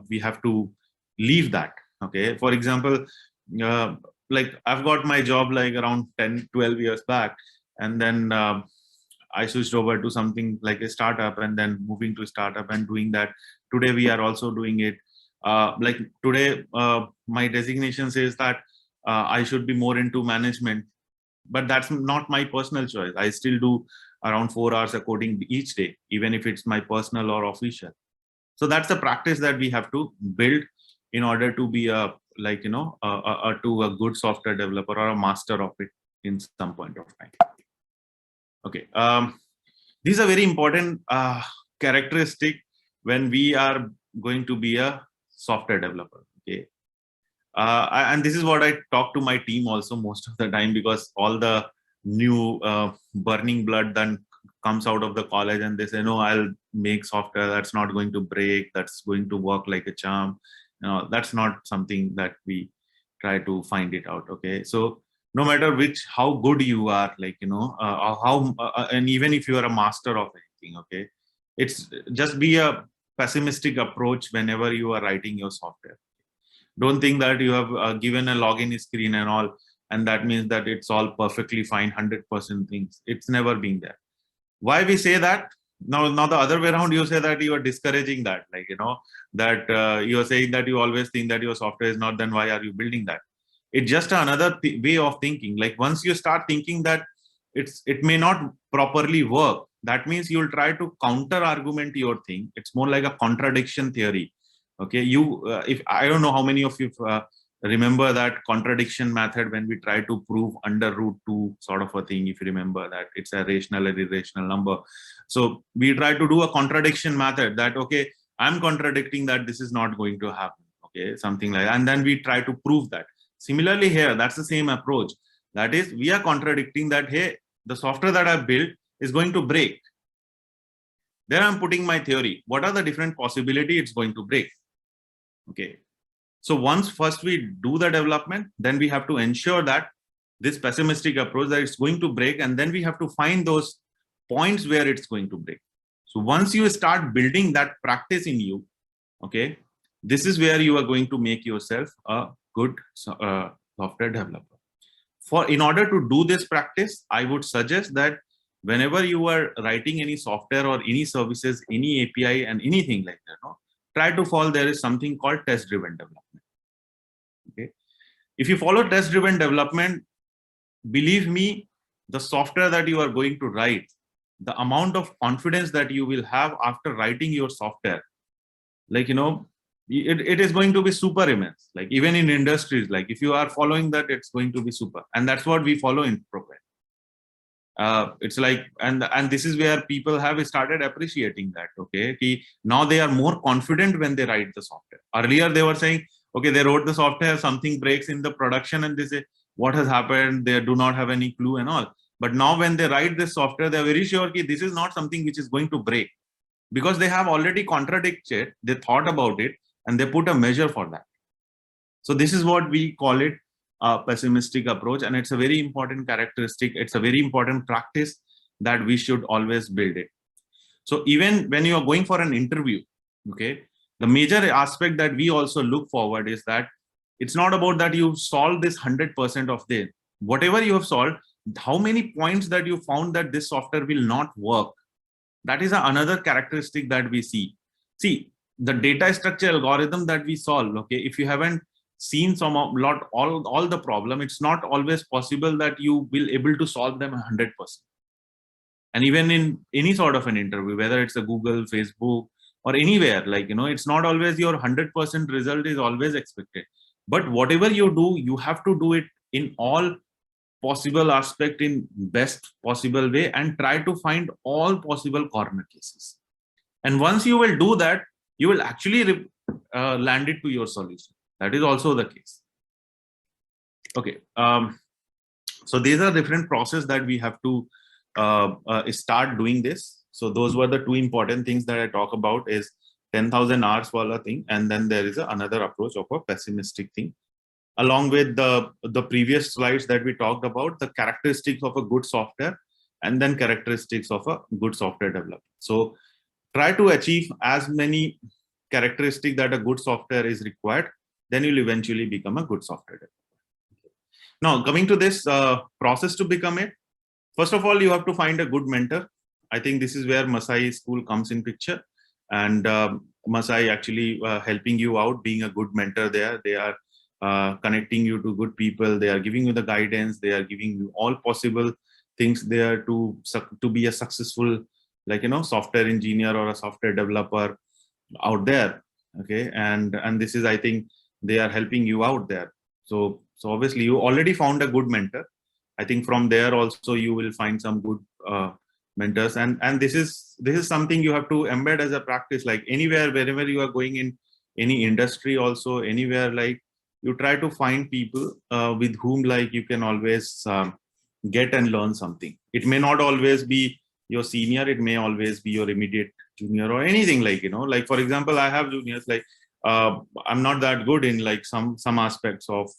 we have to leave that. Okay. For example, like I've got my job like around 10-12 years back, and then I switched over to something like a startup, and then moving to startup and doing that. Today we are also doing it. Like today, my designation says that I should be more into management, but that's not my personal choice. I still do around 4 hours of coding each day, even if it's my personal or official. So that's the practice that we have to build in order to be a, like, to a good software developer or a master of it in some point of time. Okay. These are very important characteristic when we are going to be a software developer. Okay. And this is what I talk to my team also most of the time, because all the new burning blood then comes out of the college and they say, no, I'll make software that's not going to break, that's going to work like a charm. That's not something that we try to find it out. Okay. So no matter how good you are, like, and even if you are a master of anything, okay, it's just be a pessimistic approach whenever you are writing your software. Don't think that you have given a login screen and all, and that means that it's all perfectly fine, 100% things. It's never been there. Why we say that? Now the other way around, you say that you are discouraging that, like, that you are saying that you always think that your software is not, then why are you building that? It's just another way of thinking. Like, once you start thinking that it may not properly work, that means you'll try to counter argument your thing. It's more like a contradiction theory. Okay, if I don't know how many of you remember that contradiction method, when we try to prove under root 2 sort of a thing. If you remember that, it's a rational and irrational number. So we try to do a contradiction method, that okay, I'm contradicting that this is not going to happen. Okay, something like that. And then we try to prove that. Similarly here, that's the same approach. That is, we are contradicting that, hey, the software that I built is going to break. There I'm putting my theory. What are the different possibilities it's going to break? Okay. So once first we do the development, then we have to ensure that this pessimistic approach, that it's going to break, and then we have to find those points where it's going to break. So once you start building that practice in you, okay, this is where you are going to make yourself a good software developer. In order to do this practice, I would suggest that whenever you are writing any software or any services, any API and anything like that, try to follow, there is something called test-driven development. Okay, if you follow test-driven development, believe me, the software that you are going to write, the amount of confidence that you will have after writing your software, like, it is going to be super immense. Like, even in industries, like if you are following that, it's going to be super. And that's what we follow in Propelled. It's like, and this is where people have started appreciating that. Okay, now they are more confident when they write the software. Earlier they were saying, okay, they wrote the software, something breaks in the production, and they say, what has happened? They do not have any clue and all. But now when they write this software, they're very sure that this is not something which is going to break, because they have already contradicted, they thought about it, and they put a measure for that. So this is what we call it a pessimistic approach, and it's a very important characteristic. It's a very important practice that we should always build it. So even when you are going for an interview, okay, the major aspect that we also look forward is that it's not about that you solve this 100% of the, whatever you have solved, how many points that you found that this software will not work. That is another characteristic that we see. See, the data structure algorithm that we solve, okay, if you haven't seen all the problem, it's not always possible that you will able to solve them 100%. And even in any sort of an interview, whether it's a Google, Facebook, or anywhere, like, it's not always your 100% result is always expected. But whatever you do, you have to do it in all possible aspect, in best possible way, and try to find all possible corner cases. And once you will do that, you will actually land it to your solution. That is also the case. Okay. So these are different process that we have to start doing this. So those were the two important things that I talk about is 10,000 hours wala thing. And then there is another approach of a pessimistic thing. Along with the previous slides that we talked about, the characteristics of a good software and then characteristics of a good software developer. So try to achieve as many characteristics that a good software is required, then you'll eventually become a good software developer. Now, coming to this process to become it, first of all, you have to find a good mentor. I think this is where Masai School comes in picture, and Masai actually helping you out, being a good mentor there. They are connecting you to good people. They are giving you the guidance. They are giving you all possible things there to be a successful, like, software engineer or a software developer out there. Okay, and this is, I think, they are helping you out there. So obviously you already found a good mentor. I think from there also you will find some good mentors, and this is something you have to embed as a practice, like anywhere, wherever you are going, in any industry also, anywhere, like you try to find people with whom, like, you can always get and learn something. It may not always be your senior, it may always be your immediate junior or anything, like, like, for example, I have juniors, like I'm not that good in, like, some aspects of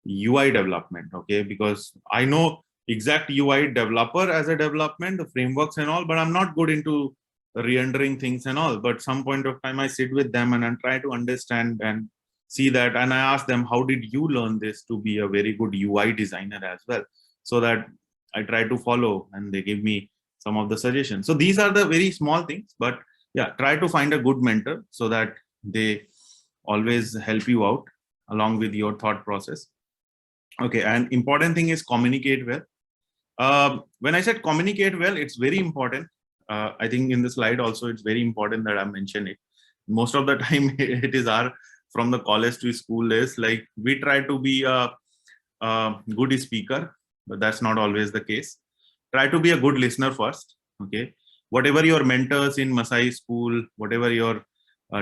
UI development, okay, because I know exact UI developer as a development, the frameworks and all, but I'm not good into re-rendering things and all. But some point of time I sit with them and I try to understand and see that, and I ask them, how did you learn this to be a very good UI designer as well? So that I try to follow, and they give me some of the suggestions. So these are the very small things, but yeah, try to find a good mentor so that they always help you out along with your thought process. Okay, and important thing is communicate well. When I said communicate well, it's very important. I think in the slide also, it's very important that I mention it. Most of the time, it is our, from the college to school days, like we try to be a good speaker, but that's not always the case. Try to be a good listener first. Okay, whatever your mentors in Masai School, whatever your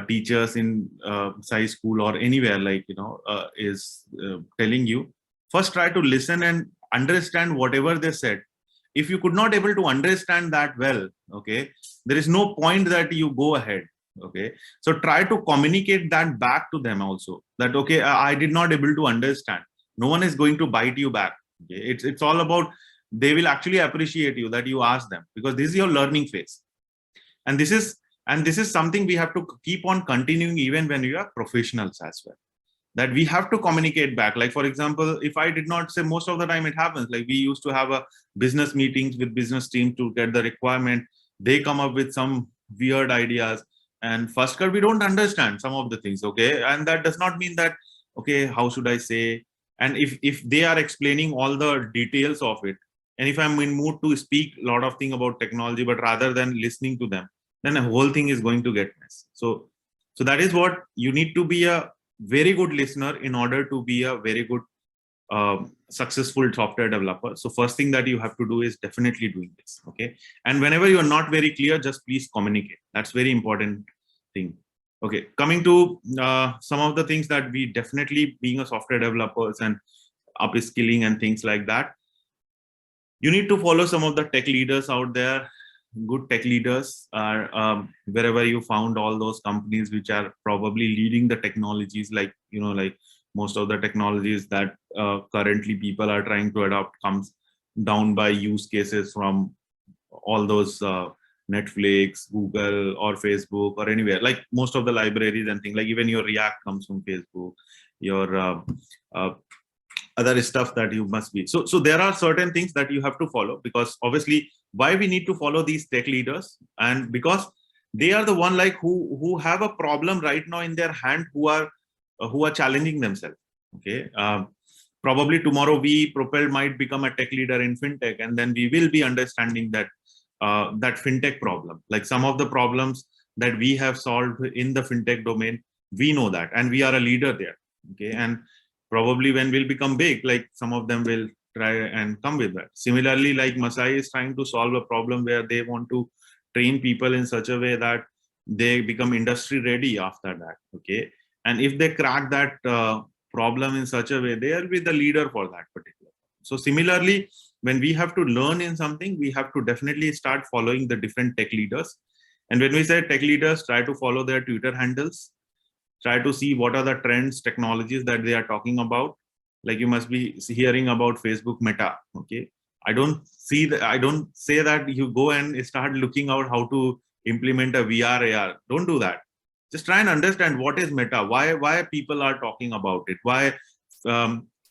teachers in Masai School or anywhere, like, is telling you, first try to listen and understand whatever they said. If you could not able to understand that well, okay, there is no point that you go ahead. Okay, so try to communicate that back to them also, that okay, I did not able to understand. No one is going to bite you back. Okay, it's all about, they will actually appreciate you that you ask them, because this is your learning phase, and this is something we have to keep on continuing even when you are professionals as well, that we have to communicate back. Like, for example, if I did not say, most of the time it happens, like we used to have a business meetings with business team to get the requirement. They come up with some weird ideas, and first we don't understand some of the things. Okay, and that does not mean that, okay, how should I say? And if they are explaining all the details of it, and if I'm in mood to speak a lot of things about technology, but rather than listening to them, then the whole thing is going to get messed. So that is what you need to be, a very good listener in order to be a very good successful software developer. So first thing that you have to do is definitely doing this. Okay, and whenever you are not very clear, just please communicate. That's very important thing. Okay, coming to some of the things that we definitely, being a software developers and upskilling and things like that, you need to follow some of the tech leaders out there. Good tech leaders are wherever you found all those companies which are probably leading the technologies, like, like most of the technologies that currently people are trying to adopt comes down by use cases from all those Netflix, Google, or Facebook, or anywhere. Like most of the libraries and things, like even your React comes from Facebook, your other stuff that you must be. So there are certain things that you have to follow, because obviously why we need to follow these tech leaders, and because they are the one, like, who have a problem right now in their hand, who are challenging themselves. Okay, probably tomorrow Propelled might become a tech leader in fintech, and then we will be understanding that that fintech problem, like some of the problems that we have solved in the fintech domain, we know that, and we are a leader there. Okay, and probably when we'll become big, like some of them will try and come with that. Similarly, like Masai is trying to solve a problem where they want to train people in such a way that they become industry ready after that. Okay, and if they crack that problem in such a way, they will be the leader for that particular. So similarly, when we have to learn in something, we have to definitely start following the different tech leaders. And when we say tech leaders, try to follow their Twitter handles, try to see what are the trends, technologies that they are talking about. Like you must be hearing about Facebook Meta. Okay, I don't see that. I don't say that you go and start looking out how to implement a VR AR. Don't do that. Just try and understand what is Meta. Why people are talking about it. Why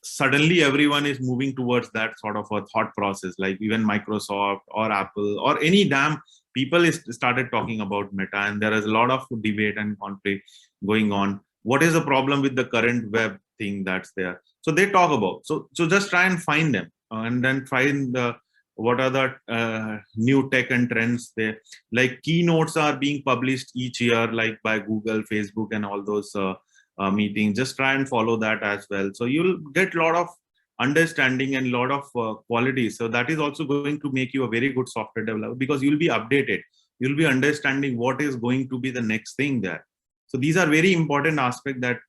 suddenly everyone is moving towards that sort of a thought process. Like even Microsoft or Apple or any damn people is started talking about Meta, and there is a lot of debate and conflict going on. What is the problem with the current web thing that's there? So they talk about. So just try and find them, and then find what are the new tech and trends there. Like keynotes are being published each year, like by Google, Facebook, and all those meetings. Just try and follow that as well. So you'll get a lot of understanding and a lot of qualities. So that is also going to make you a very good software developer, because you'll be updated. You'll be understanding what is going to be the next thing there. So these are very important aspects that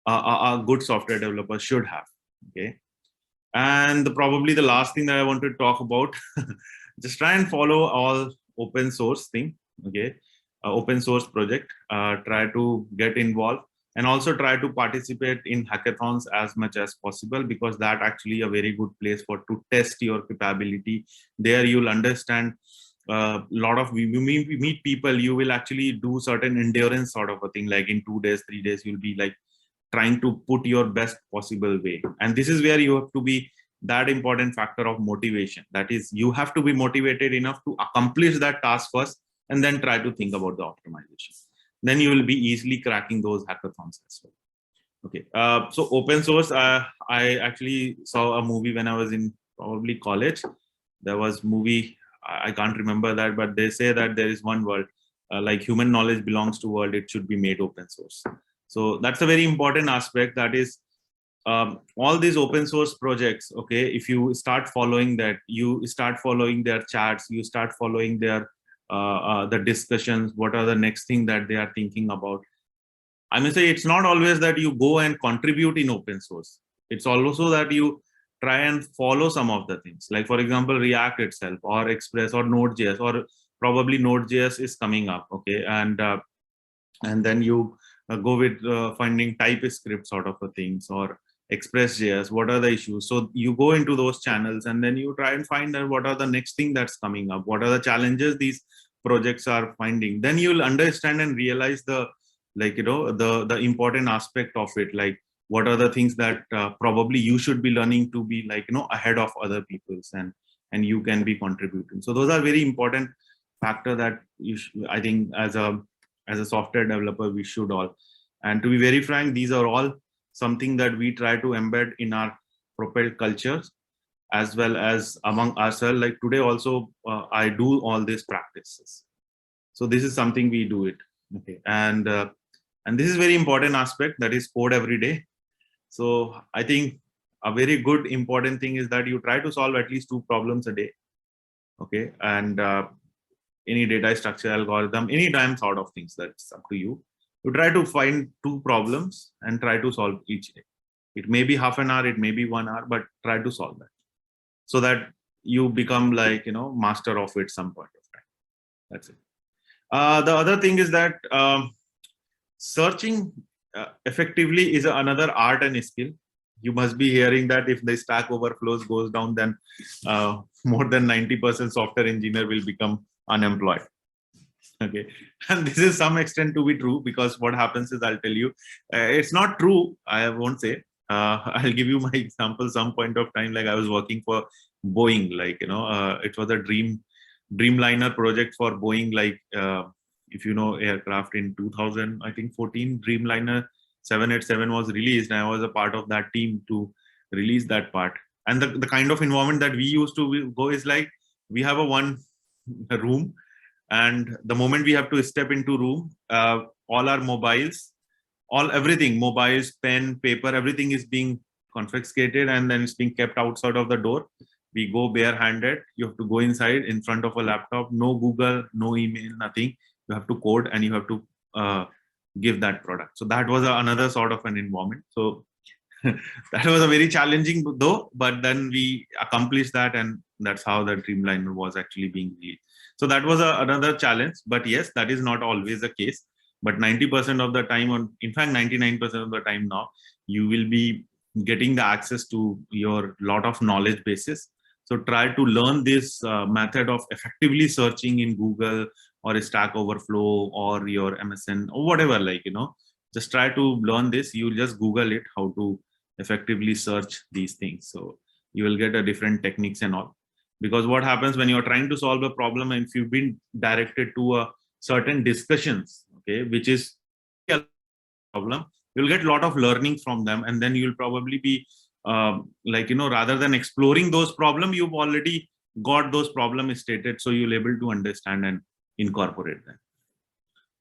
a good software developer should have. Okay. And probably the last thing that I want to talk about, just try and follow all open source thing. Okay. Open source project, try to get involved, and also try to participate in hackathons as much as possible, because that actually a very good place for to test your capability. There you'll understand a lot of, you meet people, you will actually do certain endurance sort of a thing, like in 2 days, 3 days, you'll be like trying to put your best possible way. And this is where you have to be that important factor of motivation. That is, you have to be motivated enough to accomplish that task first, and then try to think about the optimization. Then you will be easily cracking those hackathons as well. Okay, so open source, I actually saw a movie when I was in probably college. There was movie, I can't remember that, but they say that there is one world, like human knowledge belongs to world, it should be made open source. So that's a very important aspect. That is, all these open source projects, okay, if you start following that, you start following their chats, you start following their the discussions, what are the next thing that they are thinking about. I may say it's not always that you go and contribute in open source. It's also that you try and follow some of the things. Like for example, React itself, or Express, or Node.js, or probably Node.js is coming up. Okay, and then you go with finding TypeScript sort of a things, or Express.js. What are the issues? So you go into those channels, and then you try and find out what are the next thing that's coming up. What are the challenges these projects are finding? Then you'll understand and realize the, like, you know, the important aspect of it. Like what are the things that probably you should be learning to be, like, you know, ahead of other people's, and you can be contributing. So those are very important factor that I think as a software developer we should all. And to be very frank, these are all something that we try to embed in our Propelled cultures, as well as among ourselves. Like today also, I do all these practices. So this is something we do it. Okay, and this is very important aspect, that is code every day. So I think a very good important thing is that you try to solve at least 2 problems a day. Okay, and any data structure algorithm, any time sort of things, that's up to you. You try to find 2 problems and try to solve each day. It may be half an hour, it may be 1 hour, but try to solve that, so that you become, like, you know, master of it some point of time. That's it. The other thing is that searching effectively is another art and skill. You must be hearing that if the Stack Overflows goes down, then more than 90% software engineer will become unemployed. Okay, and this is some extent to be true, because what happens is, I'll tell you, it's not true, I won't say. I'll give you my example. Some point of time, like I was working for Boeing, like, you know, it was a Dreamliner project for Boeing. Like if you know aircraft, in 2000, I think 14, Dreamliner 787 was released, and I was a part of that team to release that part. And the kind of environment that we used to go is like, we have one room, and the moment we have to step into room, all our mobiles, everything, mobiles, pen, paper, everything is being confiscated, and then it's being kept outside of the door. We go barehanded. You have to go inside in front of a laptop, no Google, no email, nothing. You have to code, and you have to give that product. So that was another sort of an environment. So that was a very challenging though, but then we accomplished that, and That's how the Dreamliner was actually being released. So that was another challenge. But yes, that is not always the case. But 90% of the time, or in fact 99% of the time now, you will be getting the access to your lot of knowledge bases. So try to learn this method of effectively searching in Google or Stack Overflow or your MSN or whatever, like, just try to learn this. You just Google it, how to effectively search these things. So you will get a different techniques and all. Because what happens when you're trying to solve a problem, and if you've been directed to a certain discussions, okay, which is a problem, you'll get a lot of learning from them, and then you'll probably be rather than exploring those problems, you've already got those problems stated, so you'll able to understand and incorporate them.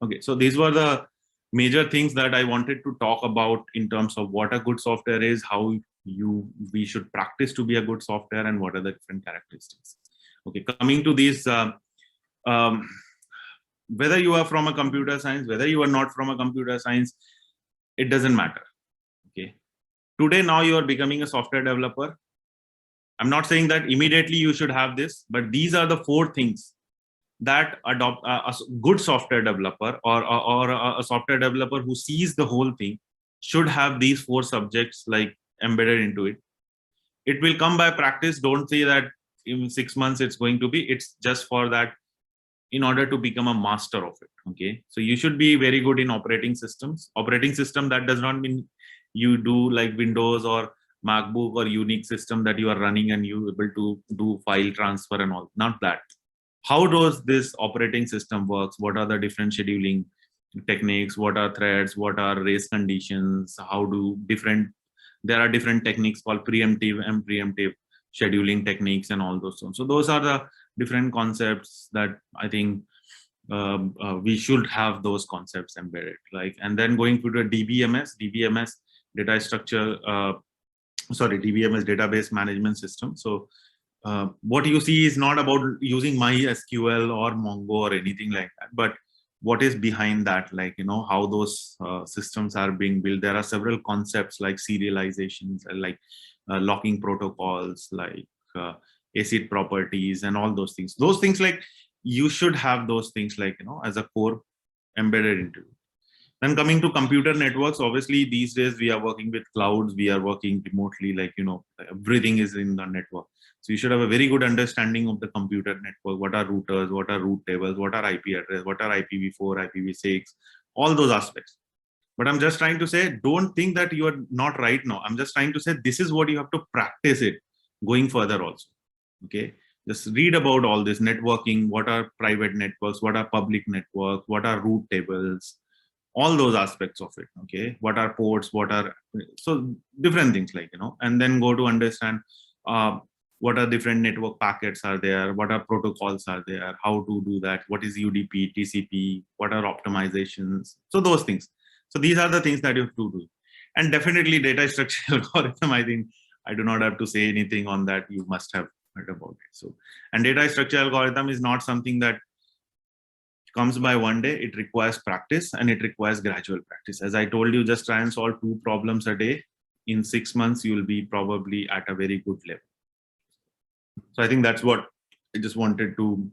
Okay, so these were the major things that I wanted to talk about in terms of what a good software is, how we should practice to be a good software, and what are the different characteristics. Okay, coming to these, whether you are from a computer science, whether you are not from a computer science, it doesn't matter. Okay, today now you are becoming a software developer. I'm not saying that immediately you should have this, but these are the 4 things that adopt a good software developer, or a software developer who sees the whole thing should have these 4 subjects like embedded into it. It will come by practice. Don't say that in 6 months it's going to be. It's just for that, in order to become a master of it. Okay, so you should be very good in operating systems. Operating system, that does not mean you do like Windows or MacBook or Unix system that you are running and you able to do file transfer and all. Not that. How does this operating system works? What are the different scheduling techniques? What are threads? What are race conditions? How do there are different techniques called preemptive and preemptive scheduling techniques and all those. So those are the different concepts that I think we should have those concepts embedded. Like, and then going to the DBMS, data structure, DBMS, database management system. So what you see is not about using MySQL or Mongo or anything like that, but what is behind that, like, how those systems are being built. There are several concepts like serializations, like locking protocols, like ACID properties and all those things. Those things, like, you should have those things, like, as a core embedded into it. Then coming to computer networks, obviously these days we are working with clouds, we are working remotely, like, everything is in the network. So you should have a very good understanding of the computer network. What are routers, what are route tables, what are IP address, what are IPv4, IPv6, all those aspects. But I'm just trying to say, don't think that you are not right now. I'm just trying to say, this is what you have to practice it going further also. Okay, just read about all this networking. What are private networks? What are public networks? What are route tables? All those aspects of it. Okay, what are ports? What are, so different things, like, and then go to understand what are different network packets are there, what are protocols are there, how to do that, what is UDP, TCP, what are optimizations. So those things. So these are the things that you have to do. And definitely data structure algorithm, I think I do not have to say anything on that. You must have heard about it. So, and data structure algorithm is not something that comes by one day. It requires practice, and it requires gradual practice. As I told you, just try and solve 2 problems a day. In 6 months, you will be probably at a very good level. So I think that's what I just wanted to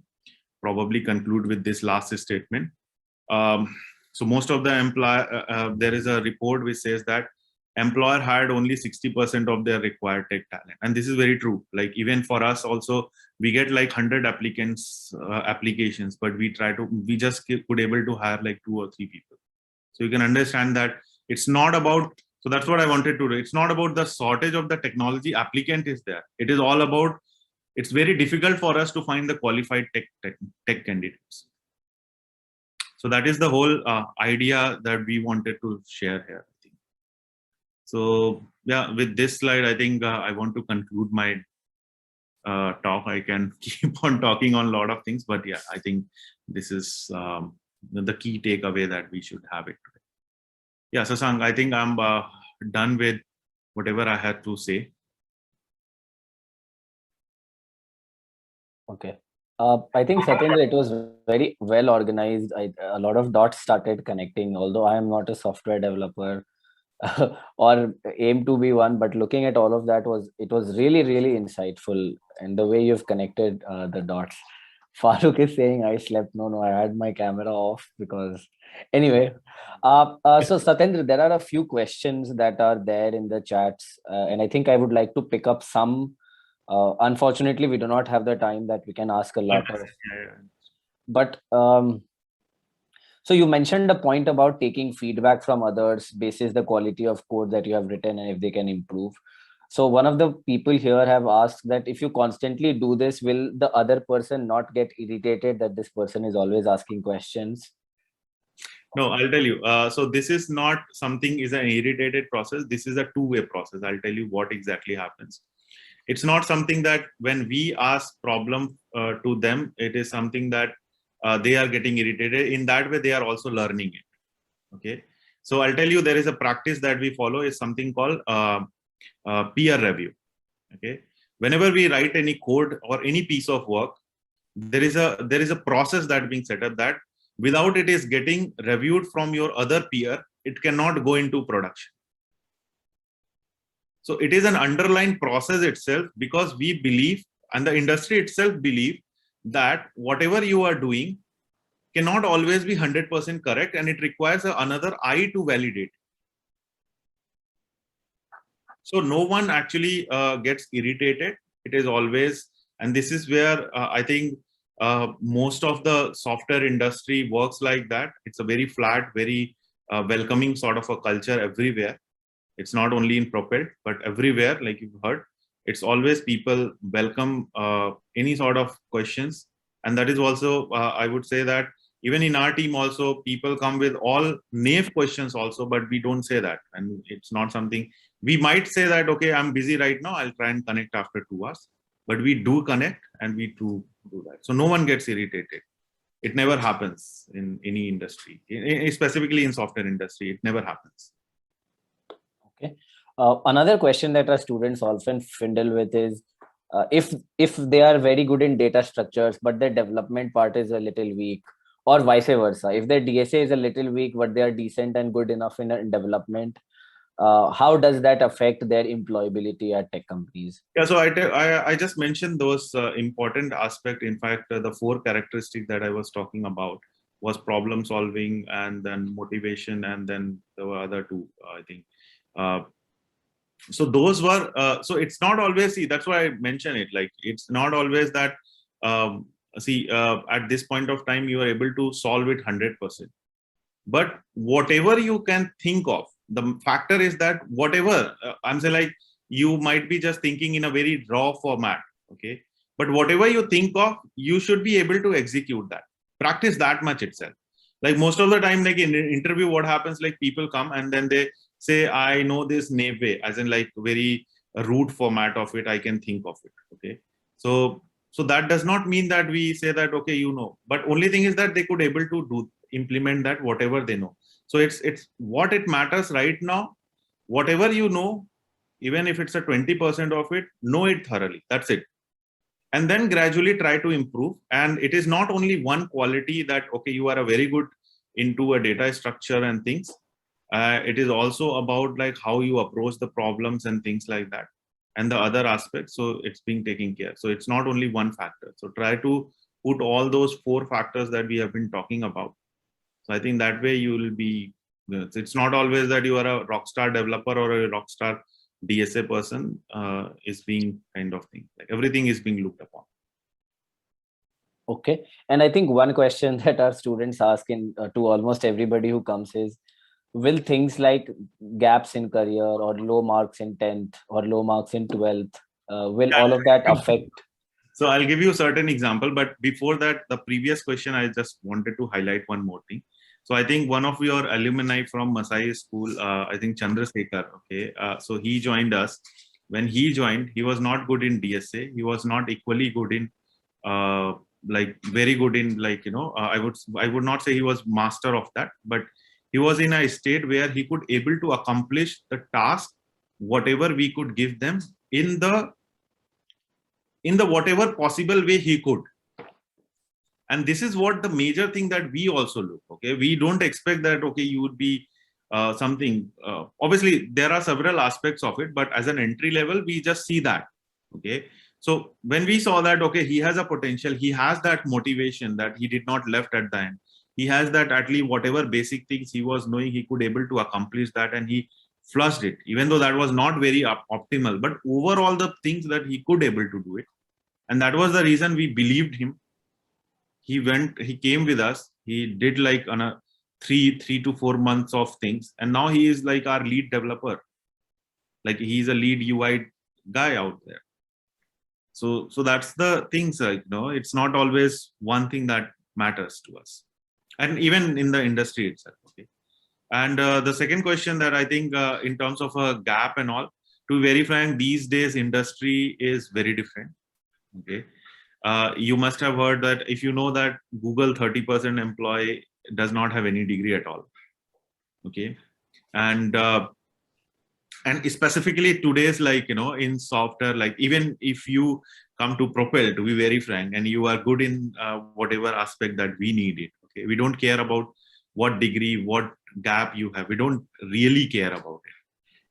probably conclude with this last statement. So most of the employer, there is a report which says that employer hired only 60% of their required tech talent. And this is very true. Like, even for us also, we get like 100 applications, but we just could able to hire like 2 or 3 people. So you can understand that it's not about, so that's what I wanted to do. It's not about the shortage of the technology applicant is there. It is all about, it's very difficult for us to find the qualified tech candidates. So that is the whole idea that we wanted to share here. I think. So yeah, with this slide, I think I want to conclude my talk. I can keep on talking on a lot of things, but yeah, I think this is the key takeaway that we should have it today. Yeah, Sasank, I think I'm done with whatever I had to say. Okay. I think, Satendra, it was very well organized. A lot of dots started connecting. Although I am not a software developer, or aim to be one. But looking at all of that it was really, really insightful, and the way you've connected the dots. Farooq is saying I slept. No, I had my camera off because anyway. So Satendra, there are a few questions that are there in the chats, and I think I would like to pick up some. Unfortunately, we do not have the time that we can ask a lot of. But so you mentioned a point about taking feedback from others basis the quality of code that you have written and if they can improve. So one of the people here have asked that if you constantly do this, will the other person not get irritated that this person is always asking questions? No, I'll tell you. So this is not something is an irritated process. This is a two-way process. I'll tell you what exactly happens. It's not something that when we ask problem to them, it is something that they are getting irritated. In that way, they are also learning it. Okay. So I'll tell you, there is a practice that we follow is something called peer review. Okay. Whenever we write any code or any piece of work, there is a process that being set up that without it is getting reviewed from your other peer, it cannot go into production. So it is an underlying process itself, because we believe, and the industry itself believe, that whatever you are doing cannot always be 100% correct, and it requires another eye to validate. So no one actually gets irritated. It is always, and this is where I think most of the software industry works like that. It's a very flat, very welcoming sort of a culture everywhere. It's not only in Propelled, but everywhere, like you've heard. It's always people welcome any sort of questions. And that is also, I would say that even in our team also, people come with all naive questions also, but we don't say that. And it's not something, we might say that, okay, I'm busy right now, I'll try and connect after 2 hours. But we do connect and we do that. So no one gets irritated. It never happens in any industry, specifically in software industry, it never happens. Okay. Another question that our students often fiddle with is if they are very good in data structures, but their development part is a little weak, or vice versa. If their DSA is a little weak, but they are decent and good enough in development, how does that affect their employability at tech companies? Yeah, so I just mentioned those important aspects. In fact, the 4 characteristics that I was talking about was problem solving, and then motivation, and then there were other 2, I think. So those were, so it's not always, see, that's why I mention it, like, it's not always that, at this point of time, you are able to solve it 100%. But whatever you can think of, the factor is that whatever, I'm saying, like, you might be just thinking in a very raw format, okay? But whatever you think of, you should be able to execute that. Practice that much itself. Like most of the time, like in an interview, what happens, like people come and then they say, I know this naive way, as in like very rude format of it, I can think of it, okay? So that does not mean that we say that, okay, you know, but only thing is that they could able to implement that, whatever they know. So it's what it matters right now, whatever you know, even if it's a 20% of it, know it thoroughly. That's it. And then gradually try to improve. And it is not only one quality that, okay, you are a very good into a data structure and things. It is also about like how you approach the problems and things like that, and the other aspects. So it's being taken care. So it's not only one factor. So try to put all those 4 factors that we have been talking about. So I think that way you will be, it's not always that you are a rock star developer or a rock star DSA person is being kind of thing. Like everything is being looked upon. Okay. And I think one question that our students ask to almost everybody who comes is, will things like gaps in career or low marks in 10th or low marks in 12th, will all of that affect? So I'll give you a certain example, but before that, the previous question, I just wanted to highlight one more thing. So I think one of your alumni from Masai School, I think Chandrasekhar, okay, so he joined us. When he joined, he was not good in DSA. He was not equally good in, like very good in, like, you know, I would not say he was master of that, but he was in a state where he could able to accomplish the task, whatever we could give them in the whatever possible way he could. And this is what the major thing that we also look, okay? We don't expect that, okay, you would be something. Obviously, there are several aspects of it, but as an entry level, we just see that. Okay. So when we saw that, okay, he has a potential, he has that motivation that he did not left at the end. He has that at least whatever basic things he was knowing, he could able to accomplish that, and he flushed it, even though that was not very optimal. But overall, the things that he could able to do it, and that was the reason we believed him. He came with us. He did like on a 3 to 4 months of things, and now he is like our lead developer. Like he's a lead UI guy out there. So that's the things, it's not always one thing that matters to us, and even in the industry itself. Okay. And the second question that I think, in terms of a gap and all, to be very frank, these days industry is very different. Okay. You must have heard that if you know that Google 30% employee does not have any degree at all. Okay. And specifically today's, in software, like even if you come to Propel, to be very frank, and you are good in whatever aspect that we need it. Okay. We don't care about what degree, what gap you have. We don't really care about it.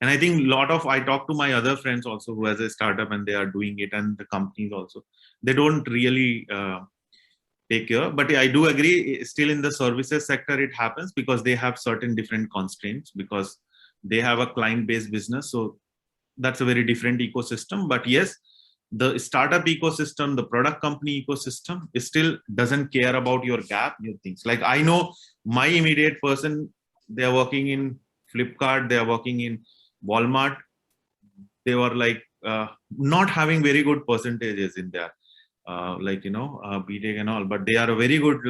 And I think I talk to my other friends also who has a startup and they are doing it, and the companies also, they don't really take care. But I do agree, still in the services sector, it happens because they have certain different constraints, because they have a client-based business. So that's a very different ecosystem. But yes, the startup ecosystem, the product company ecosystem, it still doesn't care about your gap, your things. Like I know my immediate person, they are working in Flipkart, they are working in Walmart. They were like not having very good percentages in their BTech and all, but they are very good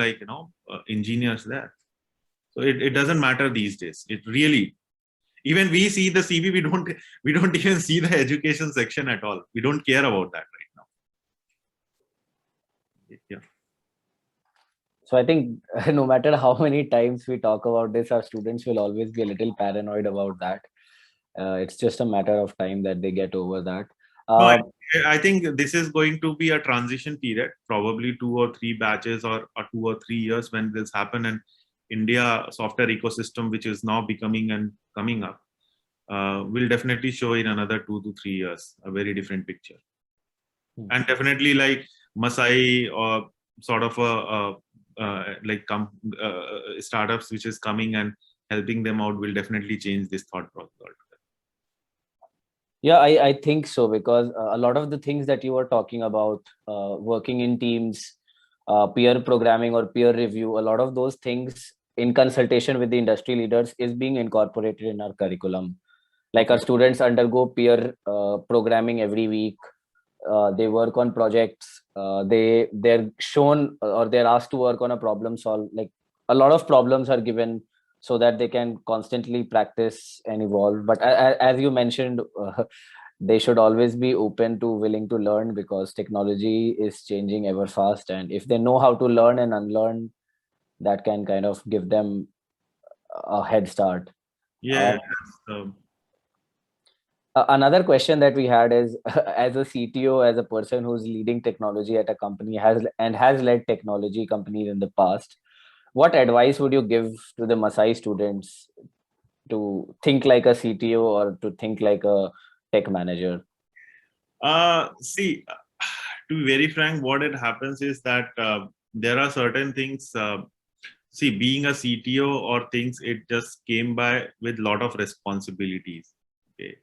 engineers there. So it doesn't matter these days. It really, even we see the CV, we don't even see the education section at all. We don't care about that right now. Yeah. So I think no matter how many times we talk about this, our students will always be a little paranoid about that. It's just a matter of time that they get over that. No, I think this is going to be a transition period, probably 2 or 3 batches, or 2 or 3 years when this happen. And India software ecosystem, which is now becoming and coming up, will definitely show in another 2 to 3 years a very different picture. And definitely like Masai or sort of startups which is coming and helping them out will definitely change this thought process. Yeah, I think so, because a lot of the things that you were talking about, working in teams, peer programming or peer review, a lot of those things in consultation with the industry leaders is being incorporated in our curriculum. Like our students undergo peer programming every week. They work on projects. They're shown or they're asked to work on a problem solve. Like a lot of problems are given so that they can constantly practice and evolve. But as you mentioned, they should always be open to willing to learn, because technology is changing ever fast. And if they know how to learn and unlearn, that can kind of give them a head start. Yeah. Another question that we had is, as a CTO, as a person who's leading technology at a company, has led technology companies in the past, what advice would you give to the Masai students to think like a CTO or to think like a tech manager? See, to be very frank, what it happens is that there are certain things. See, being a CTO or things, it just came by with a lot of responsibilities. Okay.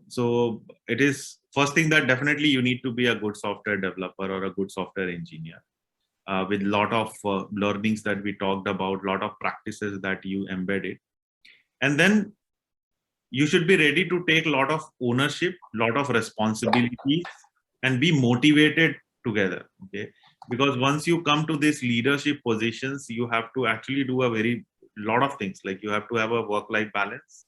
So it is first thing that definitely you need to be a good software developer or a good software engineer, with a lot of learnings that we talked about, lot of practices that you embedded. And then you should be ready to take a lot of ownership, lot of responsibilities, and be motivated together. Okay. Because once you come to these leadership positions, you have to actually do a very lot of things. Like you have to have a work-life balance.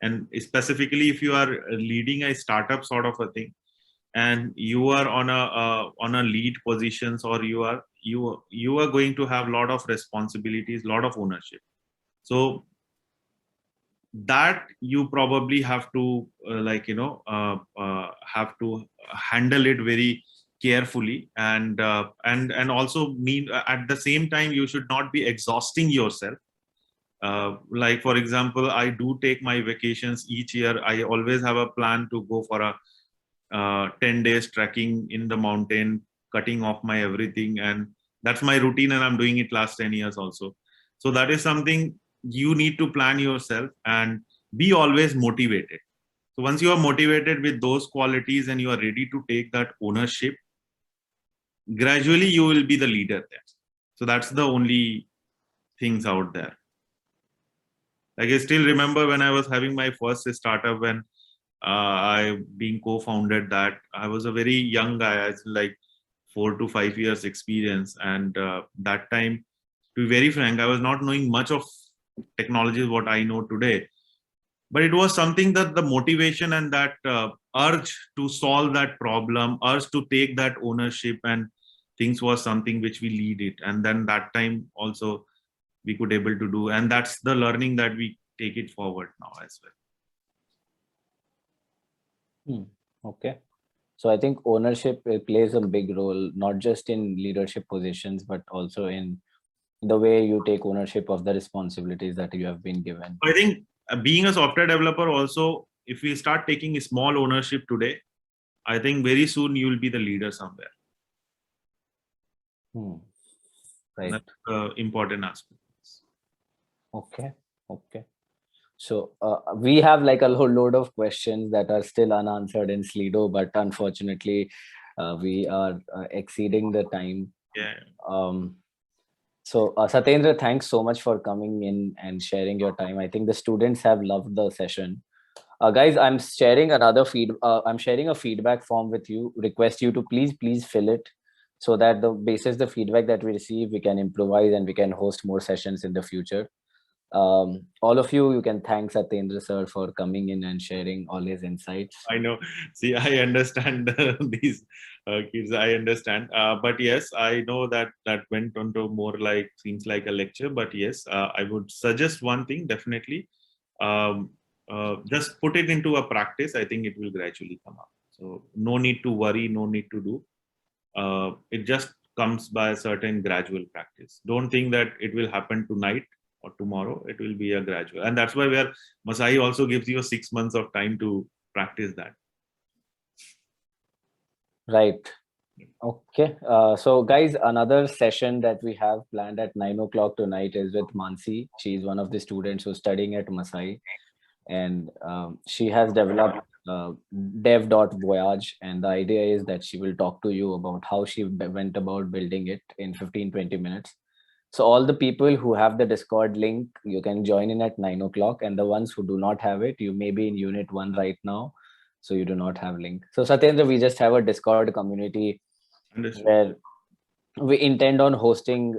And specifically, if you are leading a startup sort of a thing, and you are on a lead positions, or you are going to have a lot of responsibilities, lot of ownership. So that you probably have to have to handle it very carefully, and also mean at the same time you should not be exhausting yourself, Like, for example, I do take my vacations each year. I always have a plan to go for a 10 days trekking in the mountain, cutting off my everything. And that's my routine, and I'm doing it last 10 years also. So that is something you need to plan yourself and be always motivated. So once you are motivated with those qualities and you are ready to take that ownership, gradually you will be the leader there. So that's the only things out there. Like, I still remember when I was having my first startup, when I being co-founded that, I was a very young guy. I was like 4 to 5 years experience, and that time, to be very frank, I was not knowing much of technology what I know today. But it was something that the motivation and that urge to solve that problem, urge to take that ownership and things was something which we lead it. And then that time also we could able to do, and that's the learning that we take it forward now as well. Okay. So I think ownership plays a big role, not just in leadership positions, but also in the way you take ownership of the responsibilities that you have been given. I think being a software developer also, if we start taking a small ownership today, I think very soon you will be the leader somewhere. Right. That's the important aspect. Okay. Okay. So we have like a whole load of questions that are still unanswered in Slido, but unfortunately, we are exceeding the time. Yeah. So Satendra, thanks so much for coming in and sharing your time. I think the students have loved the session. Guys, I'm sharing I'm sharing a feedback form with you. Request you to please fill it, so that the basis the feedback that we receive, we can improvise and we can host more sessions in the future. All of you can thank Satendra sir for coming in and sharing all his insights. I know. See, I understand these kids. I understand. But yes, I know that that went on to more like, seems like a lecture. But yes, I would suggest one thing definitely. Just put it into a practice. I think it will gradually come up. So no need to worry, no need to do. It just comes by a certain gradual practice. Don't think that it will happen tonight or tomorrow. It will be a gradual, and that's why where Masai also gives you 6 months of time to practice that. Right. Okay. So guys, another session that we have planned at 9 o'clock tonight is with Mansi. She's one of the students who's studying at Masai, and she has developed dev.voyage, and the idea is that she will talk to you about how she went about building it in 15-20 minutes. So all the people who have the Discord link, you can join in at 9 o'clock, and the ones who do not have it, you may be in unit 1 right now, so you do not have link. So Satendra, we just have a Discord community where we intend on hosting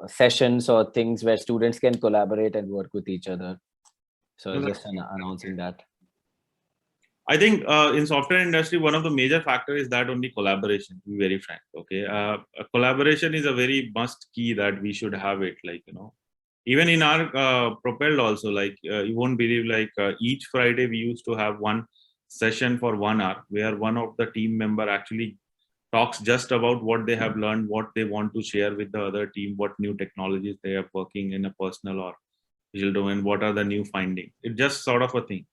sessions or things where students can collaborate and work with each other. So just announcing that. I think in software industry, one of the major factors is that only collaboration, to be very frank. Okay. Collaboration is a very must key that we should have it. Like, even in our Propelled also, like you won't believe, like each Friday we used to have one session for 1 hour where one of the team member actually talks just about what they have learned, what they want to share with the other team, what new technologies they are working in a personal or digital domain, what are the new findings. It's just sort of a thing.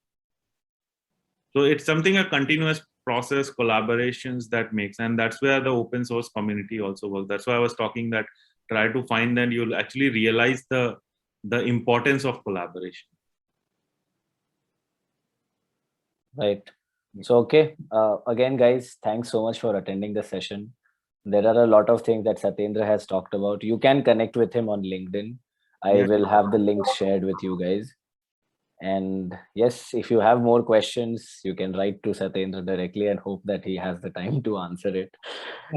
So it's something, a continuous process, collaborations that makes, and that's where the open source community also works. That's why I was talking that try to find that you'll actually realize the importance of collaboration. Right. So, okay. Again, guys, thanks so much for attending the session. There are a lot of things that Satendra has talked about. You can connect with him on LinkedIn. I will have the links shared with you guys. And yes, if you have more questions, you can write to Satendra directly and hope that he has the time to answer it.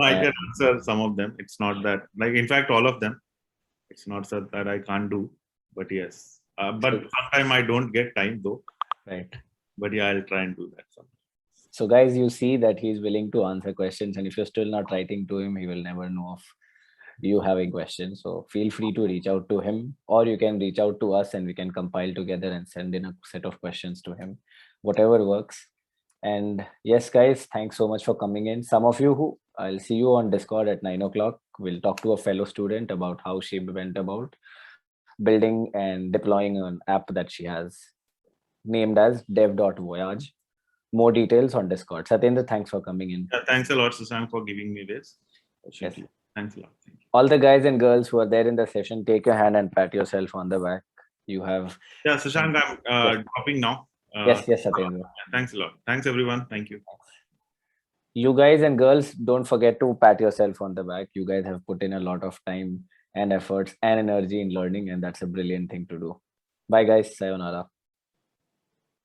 I can answer some of them. It's not that, like, in fact, all of them. It's not that I can't do, but yes. But sometimes I don't get time though. Right. But yeah, I'll try and do that sometime. So guys, you see that he's willing to answer questions, and if you're still not writing to him, he will never know of you having questions. So feel free to reach out to him, or you can reach out to us and we can compile together and send in a set of questions to him, whatever works. And yes, guys, thanks so much for coming in. Some of you who I'll see you on Discord at 9 o'clock. We'll talk to a fellow student about how she went about building and deploying an app that she has named as dev.voyage. More details on Discord. Satendra, thanks for coming in. Thanks a lot, Susan, for giving me this. Yes. Thanks a lot. Thank you. All the guys and girls who are there in the session, take your hand and pat yourself on the back. You have. Yeah, Susan, I'm dropping now. Yes, Satendra. Thanks a lot. Thanks, everyone. Thank you. You guys and girls, don't forget to pat yourself on the back. You guys have put in a lot of time and efforts and energy in learning, and that's a brilliant thing to do. Bye, guys. Sayonara.